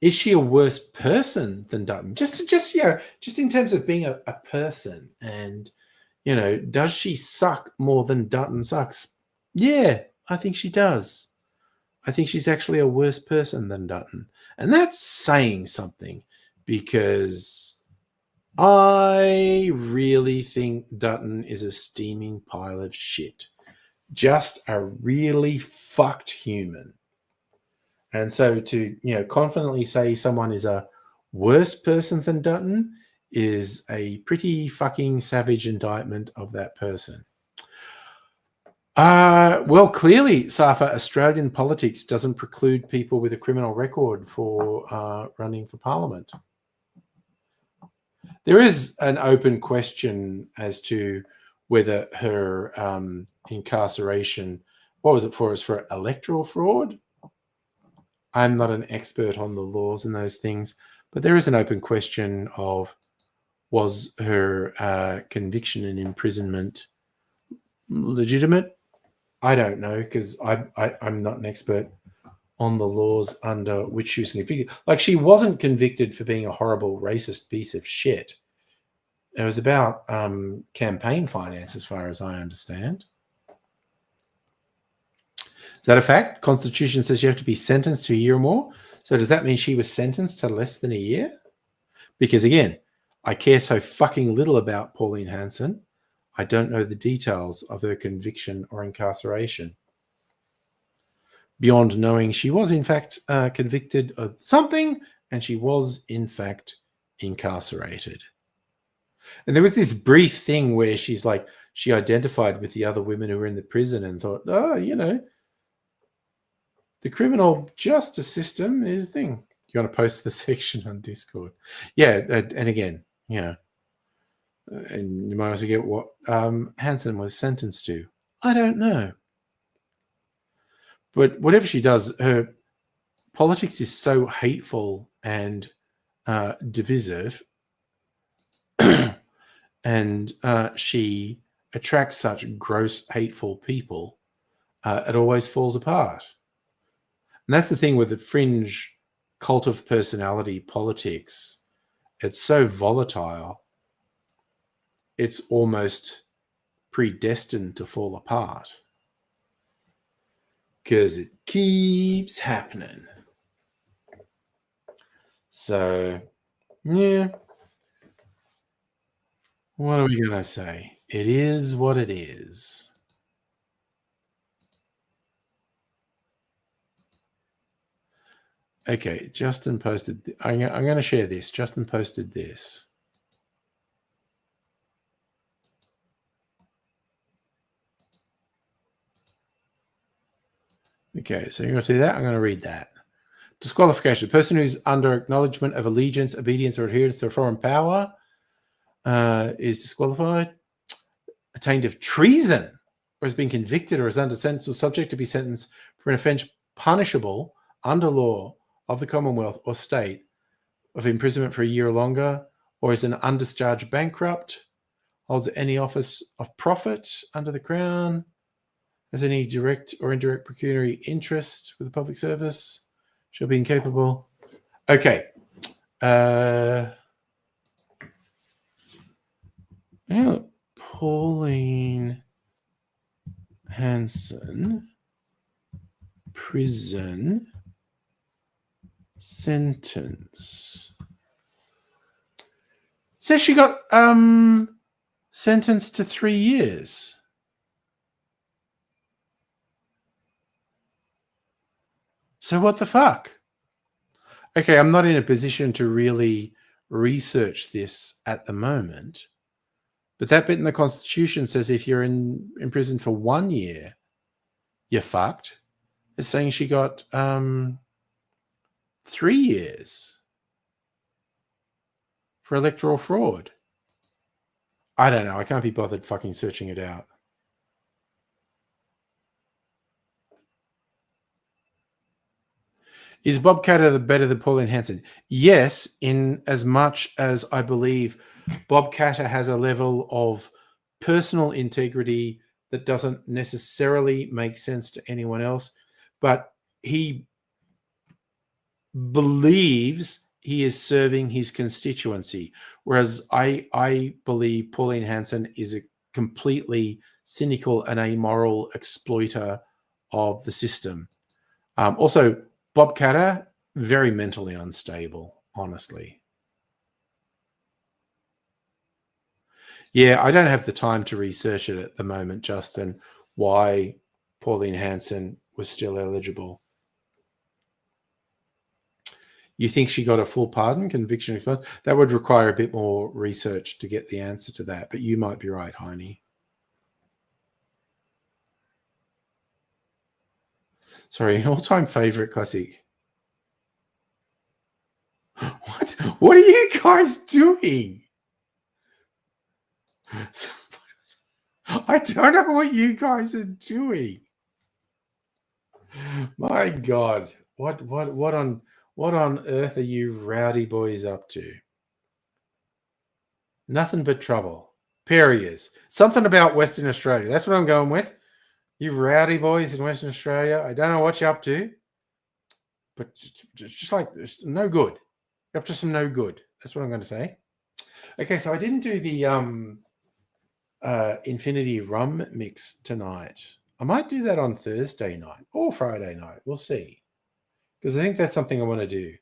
Is she a worse person than Dutton? Just in terms of being a person, and does she suck more than Dutton sucks? Yeah, I think she does. I think she's actually a worse person than Dutton. And that's saying something, because I really think Dutton is a steaming pile of shit. Just a really fucked human. And so to, confidently say someone is a worse person than Dutton is a pretty fucking savage indictment of that person. Well, clearly, Safa, Australian politics doesn't preclude people with a criminal record for running for parliament. There is an open question as to whether her incarceration, what was it for? It was for electoral fraud. I'm not an expert on the laws and those things, but there is an open question of, was her conviction and imprisonment legitimate? I don't know, because I'm not an expert on the laws under which she was convicted. Like, she wasn't convicted for being a horrible racist piece of shit. It was about campaign finance, as far as I understand. Is that a fact? Constitution says you have to be sentenced to a year or more. So does that mean she was sentenced to less than a year? Because again, I care so fucking little about Pauline Hanson. I don't know the details of her conviction or incarceration, beyond knowing she was in fact convicted of something and she was in fact incarcerated. And there was this brief thing where she's like, she identified with the other women who were in the prison and thought, oh, you know, the criminal justice system is thing. You want to post the section on Discord? Yeah, and again, you know, and you might also get what Hanson was sentenced to. I don't know. But whatever she does, her politics is so hateful and divisive, and she attracts such gross, hateful people, it always falls apart. And that's the thing with the fringe cult of personality politics. It's so volatile. It's almost predestined to fall apart because it keeps happening. So, yeah. What are we going to say? It is what it is. Okay, Justin posted. I'm going to share this. Justin posted this. Okay, so you're going to see that? I'm going to read that. Disqualification. The person who's under acknowledgement of allegiance, obedience, or adherence to a foreign power is disqualified. Attained of treason, or has been convicted, or is under sentence or subject to be sentenced for an offence punishable under law of the Commonwealth or state of imprisonment for a year or longer, or is an undischarged bankrupt, holds any office of profit under the Crown, has any direct or indirect pecuniary interest with the public service, shall be incapable. Okay. Pauline Hanson, prison sentence. Says she got sentenced to 3 years. So what the fuck? Okay, I'm not in a position to really research this at the moment. But that bit in the Constitution says if you're in prison for 1 year, you're fucked. It's saying she got 3 years for electoral fraud. I don't know. I can't be bothered fucking searching it out. Is Bob Katter better than Pauline Hanson? Yes, in as much as I believe Bob Katter has a level of personal integrity that doesn't necessarily make sense to anyone else, but he believes he is serving his constituency, whereas I believe Pauline Hanson is a completely cynical and amoral exploiter of the system. Also, Bob Katter, very mentally unstable, honestly. Yeah, I don't have the time to research it at the moment, Justin, why Pauline Hanson was still eligible. You think she got a full pardon, conviction expunged? That would require a bit more research to get the answer to that, but you might be right, Heine. Sorry, all-time favorite classic. What? What are you guys doing? I don't know what you guys are doing. My God, what on earth are you rowdy boys up to? Nothing but trouble. Perriers. Something about Western Australia. That's what I'm going with. You rowdy boys in Western Australia. I don't know what you're up to, but just like no good. You're up to some no good. That's what I'm going to say. Okay, so I didn't do the Infinity Rum mix tonight. I might do that on Thursday night or Friday night. We'll see. Because I think that's something I want to do.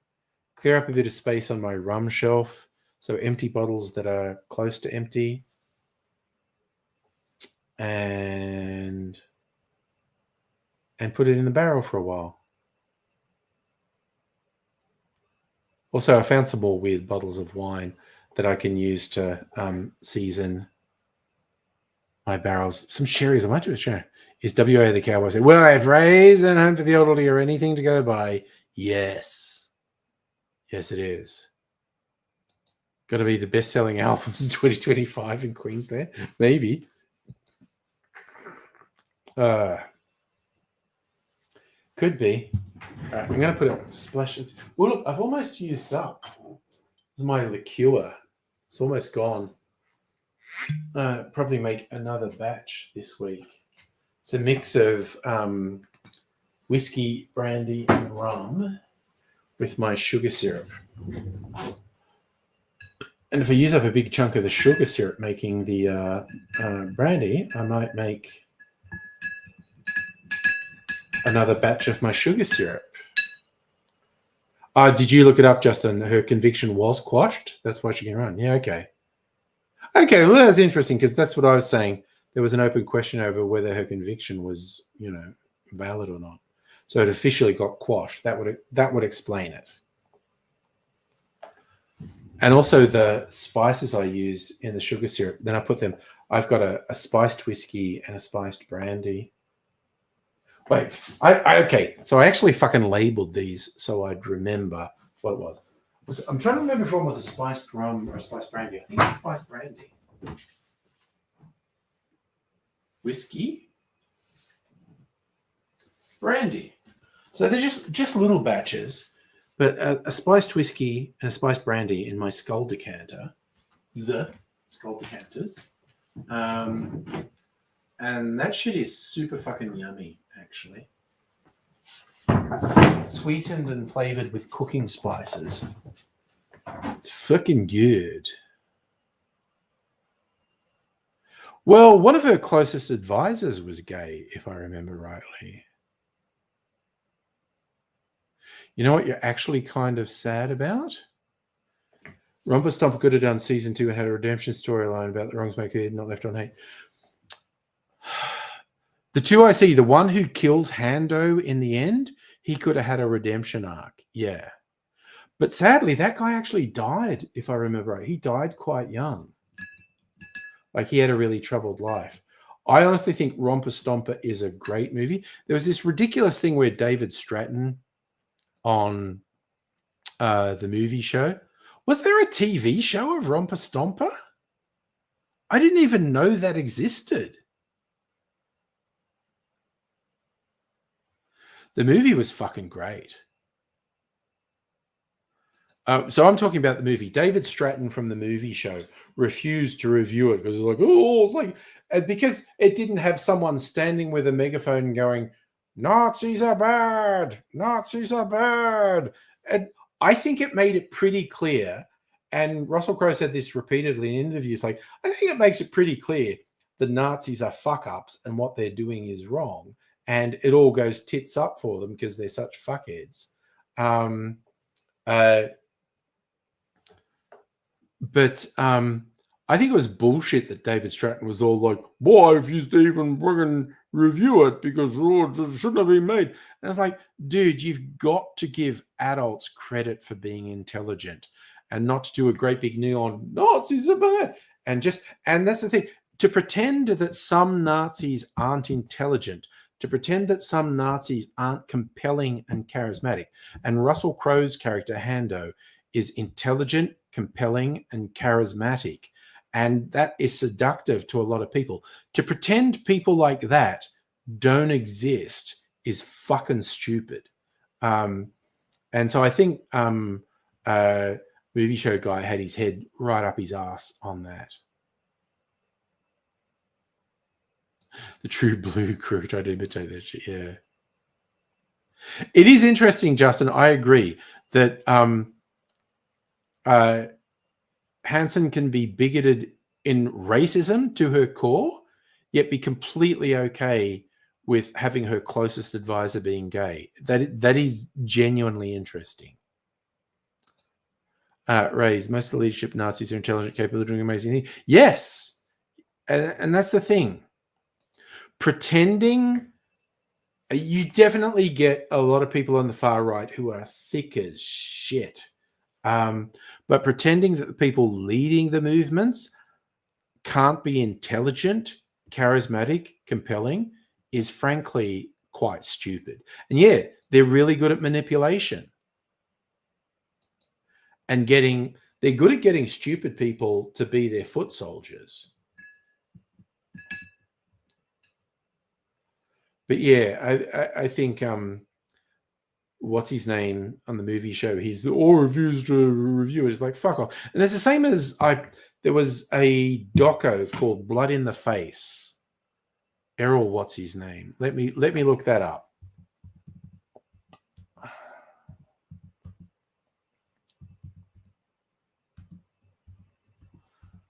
Clear up a bit of space on my rum shelf. So empty bottles that are close to empty. And put it in the barrel for a while. Also, I found some more weird bottles of wine that I can use to season my barrels. Some sherries. I might do a sherry. Is WA the Cowboys? Well, I've raised and home for the elderly or anything to go by. Yes. Yes, it is. Got to be the best-selling albums in 2025 in Queensland. Maybe. Could be. All right, I'm going to put a splash of... Well, look, I've almost used up. This is my liqueur. It's almost gone. Probably make another batch this week. It's a mix of whiskey, brandy, and rum with my sugar syrup. And if I use up a big chunk of the sugar syrup making the brandy, I might make another batch of my sugar syrup. Did you look it up, Justin? Her conviction was quashed. That's why she can run. Yeah, okay. Okay, well, that's interesting because that's what I was saying. There was an open question over whether her conviction was, valid or not. So it officially got quashed. That would explain it. And also the spices I use in the sugar syrup. Then I put them. I've got a spiced whiskey and a spiced brandy. Wait, okay. So I actually fucking labeled these so I'd remember what it was. I'm trying to remember if one was a spiced rum or a spiced brandy. I think it's spiced brandy. Whiskey, brandy. So they're just little batches, but a spiced whiskey and a spiced brandy in my skull decanter. Skull decanters. And that shit is super fucking yummy, actually. Sweetened and flavored with cooking spices. It's fucking good. Well, one of her closest advisors was gay, if I remember rightly. You know what you're actually kind of sad about? Romper Stomper could have done season 2 and had a redemption storyline about the wrongs maker not left on hate. The two I see, the one who kills Hando in the end, he could have had a redemption arc. Yeah. But sadly, that guy actually died, if I remember right. He died quite young. Like, he had a really troubled life. I honestly think Romper Stomper is a great movie. There was this ridiculous thing where David Stratton on the movie show. Was there a TV show of Romper Stomper? I didn't even know that existed. The movie was fucking great. So I'm talking about the movie. David Stratton from the movie show refused to review it because it's like, because it didn't have someone standing with a megaphone going, Nazis are bad, Nazis are bad. And I think it made it pretty clear, and Russell Crowe said this repeatedly in interviews, like, I think it makes it pretty clear the Nazis are fuck-ups and what they're doing is wrong. And it all goes tits up for them because they're such fuckheads. But I think it was bullshit that David Stratton was all like, why, if you even friggin' review it because it shouldn't have been made. And it's like, dude, you've got to give adults credit for being intelligent and not to do a great big neon Nazis are bad. And that's the thing, to pretend that some Nazis aren't intelligent, to pretend that some Nazis aren't compelling and charismatic. And Russell Crowe's character, Hando, is intelligent, compelling, and charismatic. And that is seductive to a lot of people. To pretend people like that don't exist is fucking stupid. And so I think Movie Show Guy had his head right up his ass on that. The True Blue crew tried to imitate that shit, yeah. It is interesting, Justin. I agree that Hansen can be bigoted in racism to her core, yet be completely okay with having her closest advisor being gay. That is genuinely interesting. Raise, most of the leadership Nazis are intelligent, capable of doing amazing things. Yes, and that's the thing. Pretending, you definitely get a lot of people on the far right who are thick as shit. But pretending that the people leading the movements can't be intelligent, charismatic, compelling is frankly quite stupid. And yeah, they're really good at manipulation. And they're good at getting stupid people to be their foot soldiers. But yeah, I think what's his name on the Movie Show? He's all reviews to review it. It's like, fuck off. And it's the same as there was a doco called Blood in the Face. Errol, what's his name? Let me look that up.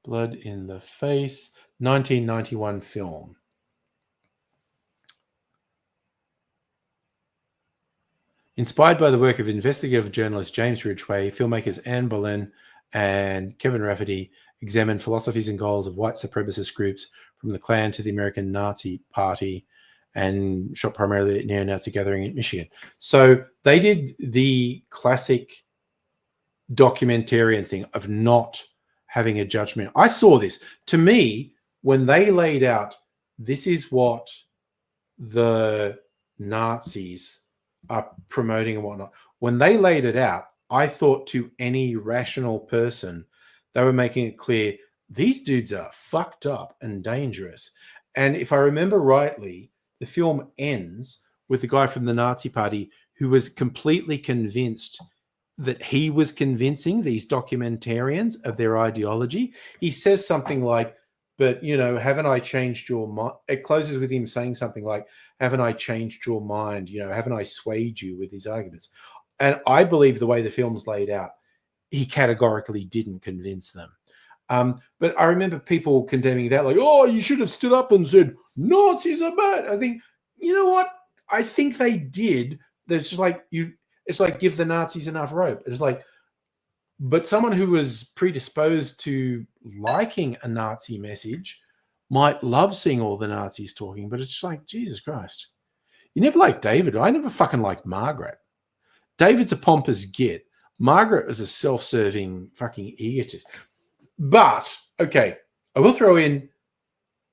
Blood in the Face, 1991 film. Inspired by the work of investigative journalist James Ridgway, filmmakers Anne Boleyn and Kevin Rafferty examined philosophies and goals of white supremacist groups from the Klan to the American Nazi Party, and shot primarily at neo-Nazi gathering in Michigan. So they did the classic documentarian thing of not having a judgment. I saw this. To me, when they laid out, this is what the Nazis are promoting and whatnot, when they laid it out, I thought to any rational person, they were making it clear, these dudes are fucked up and dangerous. And if I remember rightly, the film ends with the guy from the Nazi Party who was completely convinced that he was convincing these documentarians of their ideology. He says something like, but, haven't I changed your mind? It closes with him saying something like, haven't I changed your mind? Haven't I swayed you with his arguments? And I believe the way the film's laid out, he categorically didn't convince them. But I remember people condemning that, like, oh, you should have stood up and said, Nazis are bad. I think, you know what? I think they did. There's just like, it's like give the Nazis enough rope. It's like, but someone who was predisposed to liking a Nazi message might love seeing all the Nazis talking, but it's just like, Jesus Christ. You never liked David. I never fucking liked Margaret. David's a pompous git. Margaret was a self-serving fucking egotist. But, okay, I will throw in,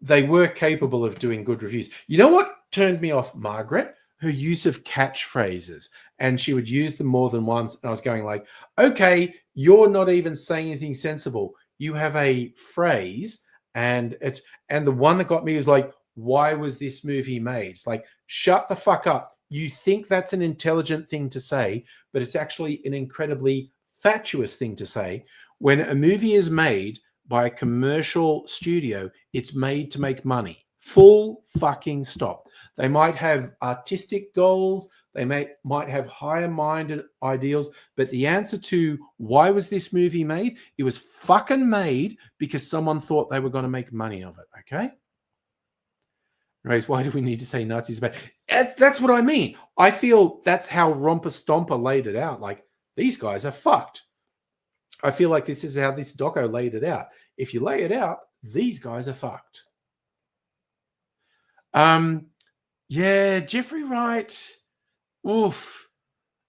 they were capable of doing good reviews. You know what turned me off Margaret? Her use of catchphrases, and she would use them more than once. And I was going like, okay, you're not even saying anything sensible. You have a phrase, and the one that got me was like, why was this movie made? It's like, shut the fuck up. You think that's an intelligent thing to say, but it's actually an incredibly fatuous thing to say. When a movie is made by a commercial studio, it's made to make money. Full fucking stop. They might have artistic goals. They might have higher-minded ideals. But the answer to why was this movie made? It was fucking made because someone thought they were going to make money of it, okay? Anyways, why do we need to say Nazis bad? That's what I mean. I feel that's how Romper Stomper laid it out. Like, these guys are fucked. I feel like this is how this doco laid it out. If you lay it out, these guys are fucked. Yeah, Jeffrey Wright. Oof.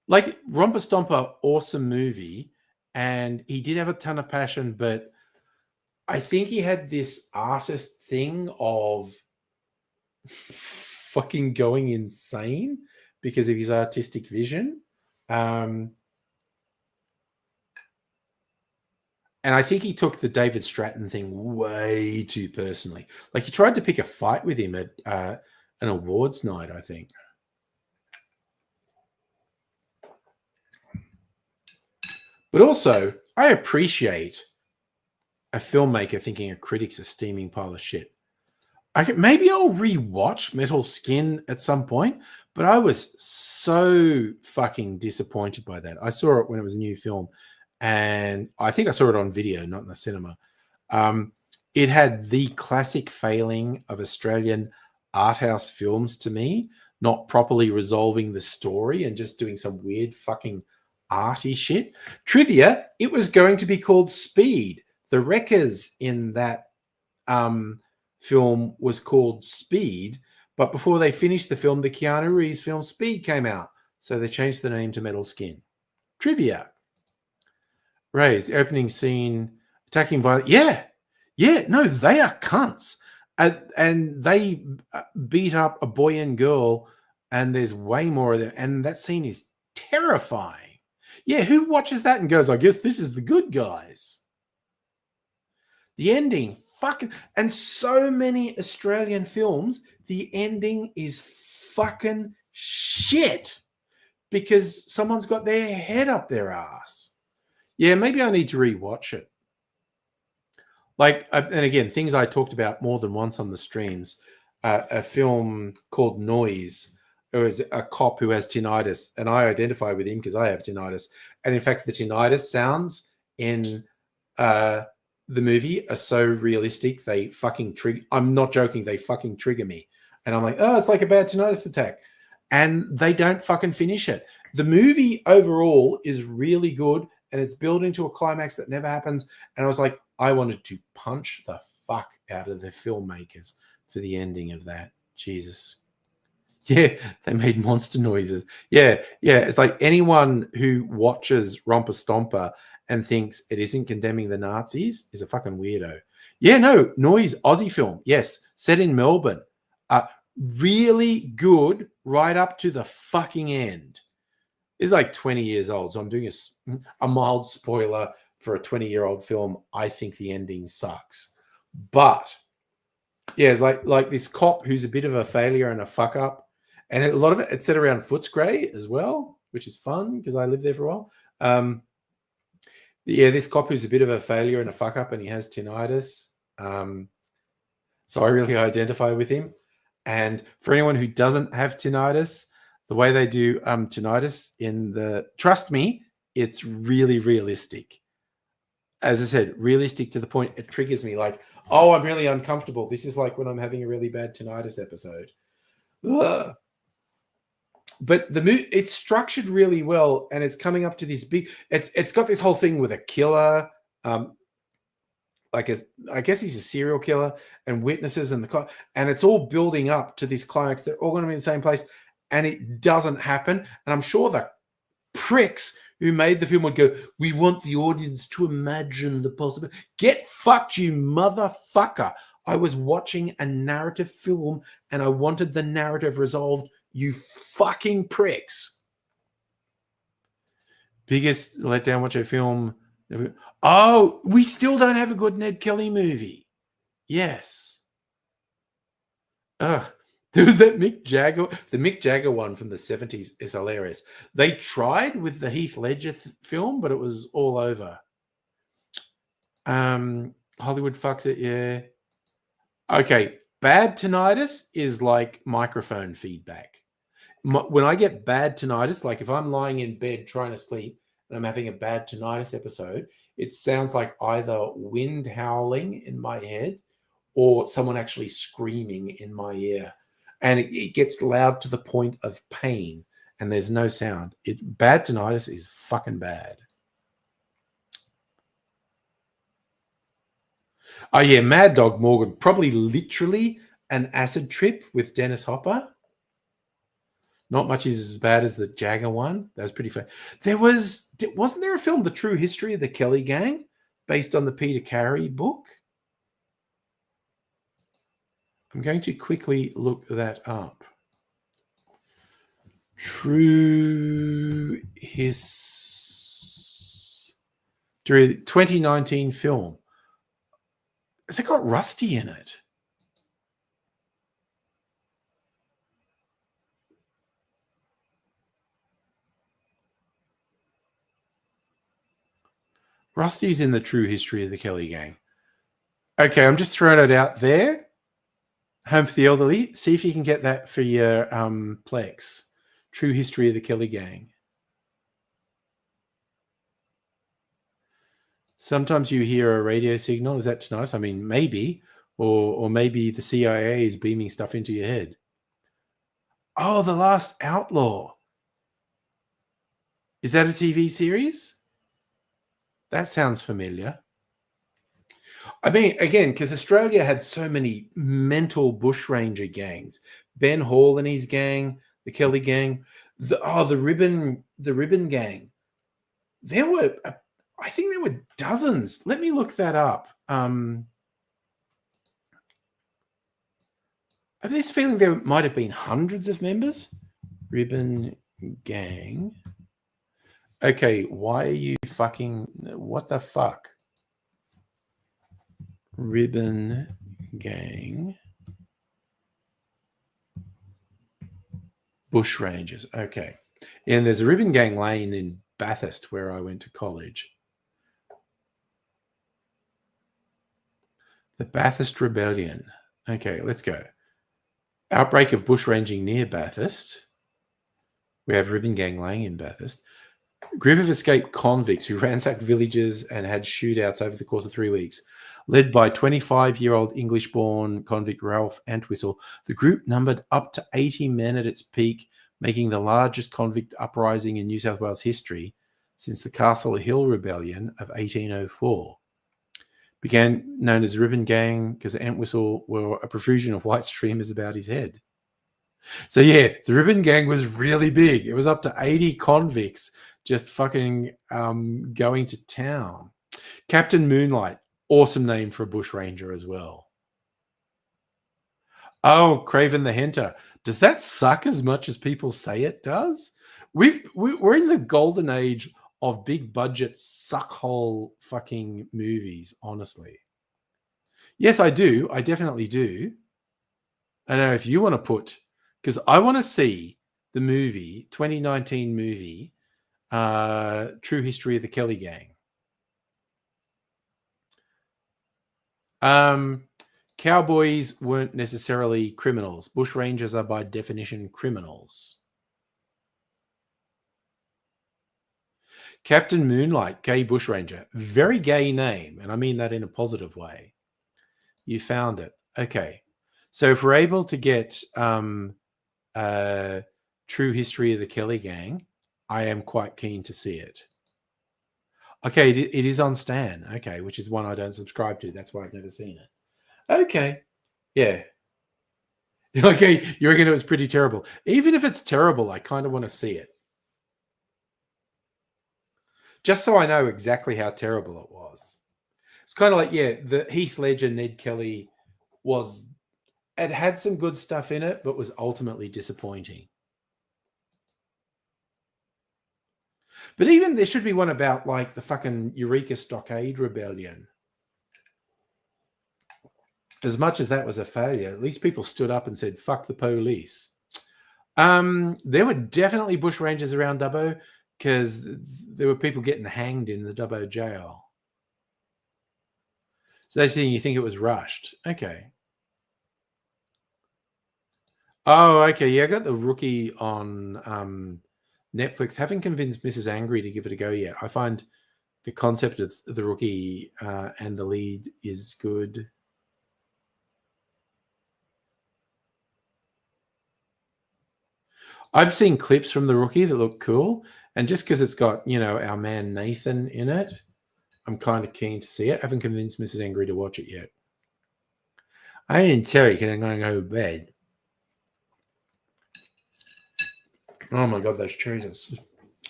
Like Romper Stomper, awesome movie. And he did have a ton of passion, but I think he had this artist thing of fucking going insane because of his artistic vision. And I think he took the David Stratton thing way too personally. Like he tried to pick a fight with him at an awards night, I think. But also, I appreciate a filmmaker thinking a critic's a steaming pile of shit. Maybe I'll rewatch Metal Skin at some point, but I was so fucking disappointed by that. I saw it when it was a new film, and I think I saw it on video, not in the cinema. It had the classic failing of Australian art house films to me, not properly resolving the story and just doing some weird fucking arty shit. Trivia, it was going to be called Speed. The wreckers in that film was called Speed, but before they finished the film, the Keanu Reeves film Speed came out. So they changed the name to Metal Skin. Trivia. Ray's opening scene, attacking violence. Yeah, no, they are cunts. And they beat up a boy and girl, and there's way more of them. And that scene is terrifying. Yeah, who watches that and goes, I guess this is the good guys? The ending, fucking, and so many Australian films, the ending is fucking shit because someone's got their head up their ass. Yeah, maybe I need to rewatch it. Like, and again, things I talked about more than once on the streams. A film called Noise. It was a cop who has tinnitus, and I identify with him because I have tinnitus. And in fact, the tinnitus sounds in the movie are so realistic, they fucking trigger. I'm not joking, they fucking trigger me. And I'm like, oh, it's like a bad tinnitus attack. And they don't fucking finish it. The movie overall is really good, and it's building to a climax that never happens. And I was like, I wanted to punch the fuck out of the filmmakers for the ending of that. Jesus. Yeah, they made monster noises. Yeah. It's like anyone who watches Romper Stomper and thinks it isn't condemning the Nazis is a fucking weirdo. Yeah, no, Noise, Aussie film. Yes, set in Melbourne. Really good right up to the fucking end. It's like 20 years old, so I'm doing a mild spoiler for a 20-year-old film. I think the ending sucks. But yeah, it's like this cop who's a bit of a failure and a fuck up. And a lot of it's set around Footscray as well, which is fun because I lived there for a while. Yeah, this cop who's a bit of a failure and a fuck up, and he has tinnitus. So I really identify with him. And for anyone who doesn't have tinnitus, the way they do tinnitus trust me, it's really realistic. As I said, realistic to the point it triggers me like, oh, I'm really uncomfortable. This is like when I'm having a really bad tinnitus episode. Ugh. But it's structured really well, and it's coming up to this big. It's got this whole thing with a killer, I guess he's a serial killer, and witnesses and and it's all building up to this climax. They're all going to be in the same place, and it doesn't happen. And I'm sure the pricks who made the film would go, "We want the audience to imagine the possible." Get fucked, you motherfucker! I was watching a narrative film, and I wanted the narrative resolved. You fucking pricks. Biggest letdown, watch a film. Oh, we still don't have a good Ned Kelly movie. Yes. Ugh. There was that Mick Jagger. The Mick Jagger one from the 70s is hilarious. They tried with the Heath Ledger film, but it was all over. Hollywood fucks it, yeah. Okay, bad tinnitus is like microphone feedback. When I get bad tinnitus, like if I'm lying in bed trying to sleep and I'm having a bad tinnitus episode, it sounds like either wind howling in my head or someone actually screaming in my ear. And it gets loud to the point of pain and there's no sound. Bad tinnitus is fucking bad. Oh, yeah, Mad Dog Morgan, probably literally an acid trip with Dennis Hopper. Not much is as bad as the Jagger one. That was pretty fun. Wasn't there a film, The True History of the Kelly Gang, based on the Peter Carey book? I'm going to quickly look that up. True History 2019 film. Has it got Rusty in it? Rusty's in The True History of the Kelly Gang. Okay, I'm just throwing it out there. Home for the Elderly. See if you can get that for your Plex. True History of the Kelly Gang. Sometimes you hear a radio signal. Is that tonight? I mean, maybe. Or maybe the CIA is beaming stuff into your head. Oh, The Last Outlaw. Is that a TV series? That sounds familiar. I mean, again, because Australia had so many mental bushranger gangs. Ben Hall and his gang, the Kelly Gang, the Ribbon Gang. There were, I think there were dozens. Let me look that up. I have this feeling there might have been hundreds of members. Ribbon Gang. Okay, why are you fucking... What the fuck? Ribbon Gang. Bushrangers. Okay. And there's a Ribbon Gang Lane in Bathurst where I went to college. The Bathurst Rebellion. Okay, let's go. Outbreak of bushranging near Bathurst. We have Ribbon Gang Lane in Bathurst. Group of escaped convicts who ransacked villages and had shootouts over the course of 3 weeks. Led by 25-year-old English-born convict Ralph Entwistle, the group numbered up to 80 men at its peak, making the largest convict uprising in New South Wales history since the Castle Hill Rebellion of 1804. Began known as Ribbon Gang because Entwistle wore a profusion of white streamers about his head. So yeah, the Ribbon Gang was really big. It was up to 80 convicts just fucking going to town. Captain Moonlight, awesome name for a bushranger as well. Oh, Craven the Hunter. Does that suck as much as people say it does? We're in the golden age of big budget suckhole fucking movies, honestly. Yes, I do. I definitely do. I know if you want to put... Because I want to see the movie, 2019 movie, True History of the Kelly Gang. Cowboys weren't necessarily criminals. Bushrangers are by definition criminals. Captain Moonlight, gay bushranger. Very gay name, and I mean that in a positive way. You found it. Okay. So if we're able to get True History of the Kelly Gang, I am quite keen to see it. Okay, it is on Stan. Okay, which is one I don't subscribe to. That's why I've never seen it. Okay. Yeah. Okay, you reckon it was pretty terrible. Even if it's terrible, I kind of want to see it. Just so I know exactly how terrible it was. It's kind of like, yeah, the Heath Ledger, Ned Kelly was... It had some good stuff in it, but was ultimately disappointing. But even there should be one about like the fucking Eureka Stockade Rebellion. As much as that was a failure, at least people stood up and said, fuck the police. There were definitely bushrangers around Dubbo because there were people getting hanged in the Dubbo jail. So they're saying you think it was rushed. Okay. Oh, okay. Yeah, I got The Rookie on Netflix. Haven't convinced Mrs. Angry to give it a go yet. I find the concept of The Rookie and the lead is good. I've seen clips from The Rookie that look cool. And just because it's got, you know, our man Nathan in it, I'm kind of keen to see it. I haven't convinced Mrs. Angry to watch it yet. I didn't tell you because I'm going to go to bed. Oh my god, those cherries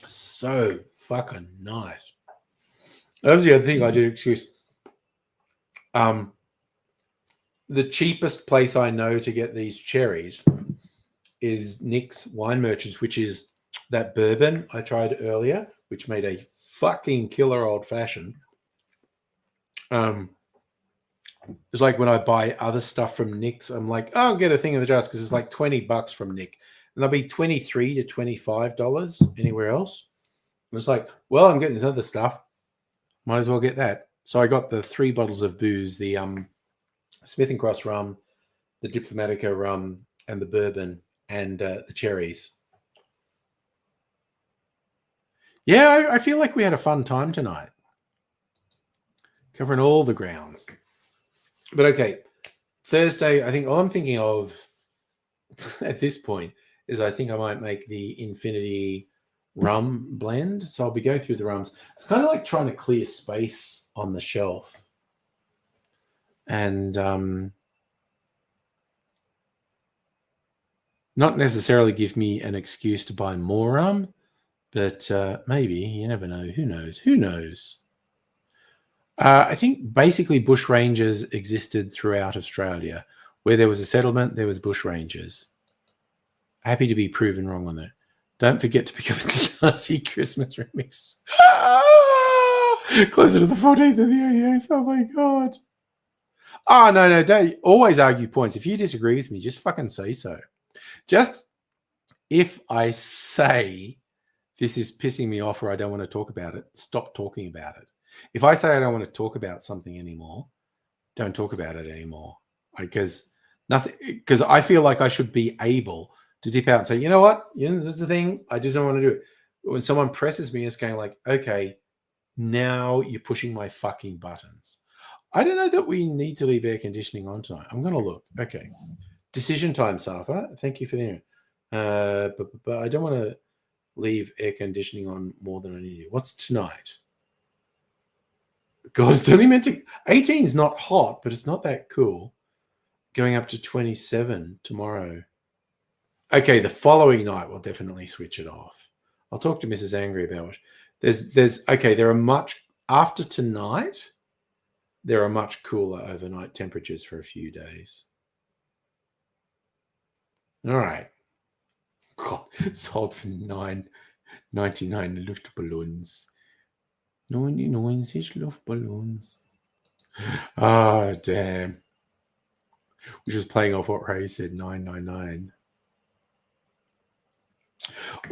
are so fucking nice. That was the other thing I did. Excuse. The cheapest place I know to get these cherries is Nick's Wine Merchants, which is that bourbon I tried earlier, which made a fucking killer old fashioned. It's like when I buy other stuff from Nick's, I'm like, oh, I'll get a thing of the jars because it's like $20 from Nick, and they'll be $23 to $25 anywhere else. And it's like, well, I'm getting this other stuff, might as well get that. So I got the 3 bottles of booze, the Smith & Cross rum, the Diplomático rum, and the bourbon, and the cherries. Yeah, I feel like we had a fun time tonight, covering all the grounds. But okay, Thursday, I think all I'm thinking of at this point is I think I might make the Infinity rum blend. So I'll be going through the rums. It's kind of like trying to clear space on the shelf. And not necessarily give me an excuse to buy more rum, but maybe, you never know. Who knows? Who knows? I think basically bush rangers existed throughout Australia. Where there was a settlement, there was bush rangers. Happy to be proven wrong on that. Don't forget to pick up the Nazi Christmas remix. Closer to the 14th than the 88th. Oh my God. Oh, no, don't always argue points. If you disagree with me, just fucking say so. Just if I say this is pissing me off or I don't want to talk about it, stop talking about it. If I say I don't want to talk about something anymore, don't talk about it anymore. Because I feel like I should be able to dip out and say, you know what? This is the thing. I just don't want to do it. When someone presses me, it's going like, okay, now you're pushing my fucking buttons. I don't know that we need to leave air conditioning on tonight. I'm going to look. Okay. Decision time, Safa. Thank you for the but I don't want to leave air conditioning on more than I need to. What's tonight? God, it's only meant to... 18 is not hot, but it's not that cool. Going up to 27 tomorrow. Okay, the following night we'll definitely switch it off. I'll talk to Mrs. Angry about it. There are much... After tonight, there are much cooler overnight temperatures for a few days. All right. God, sold for $9.99 Luftballons. 99 Luftballons. Ah, damn. Which was playing off what Ray said, 999.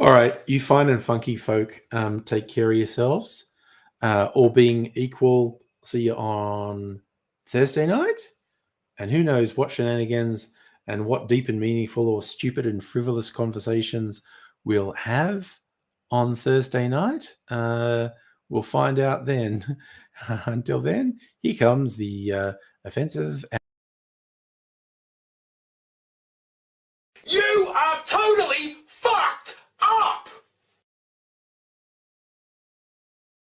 All right, you fine and funky folk, take care of yourselves. All being equal, see you on Thursday night. And who knows what shenanigans and what deep and meaningful or stupid and frivolous conversations we'll have on Thursday night. We'll find out then. Until then, here comes the offensive. You are totally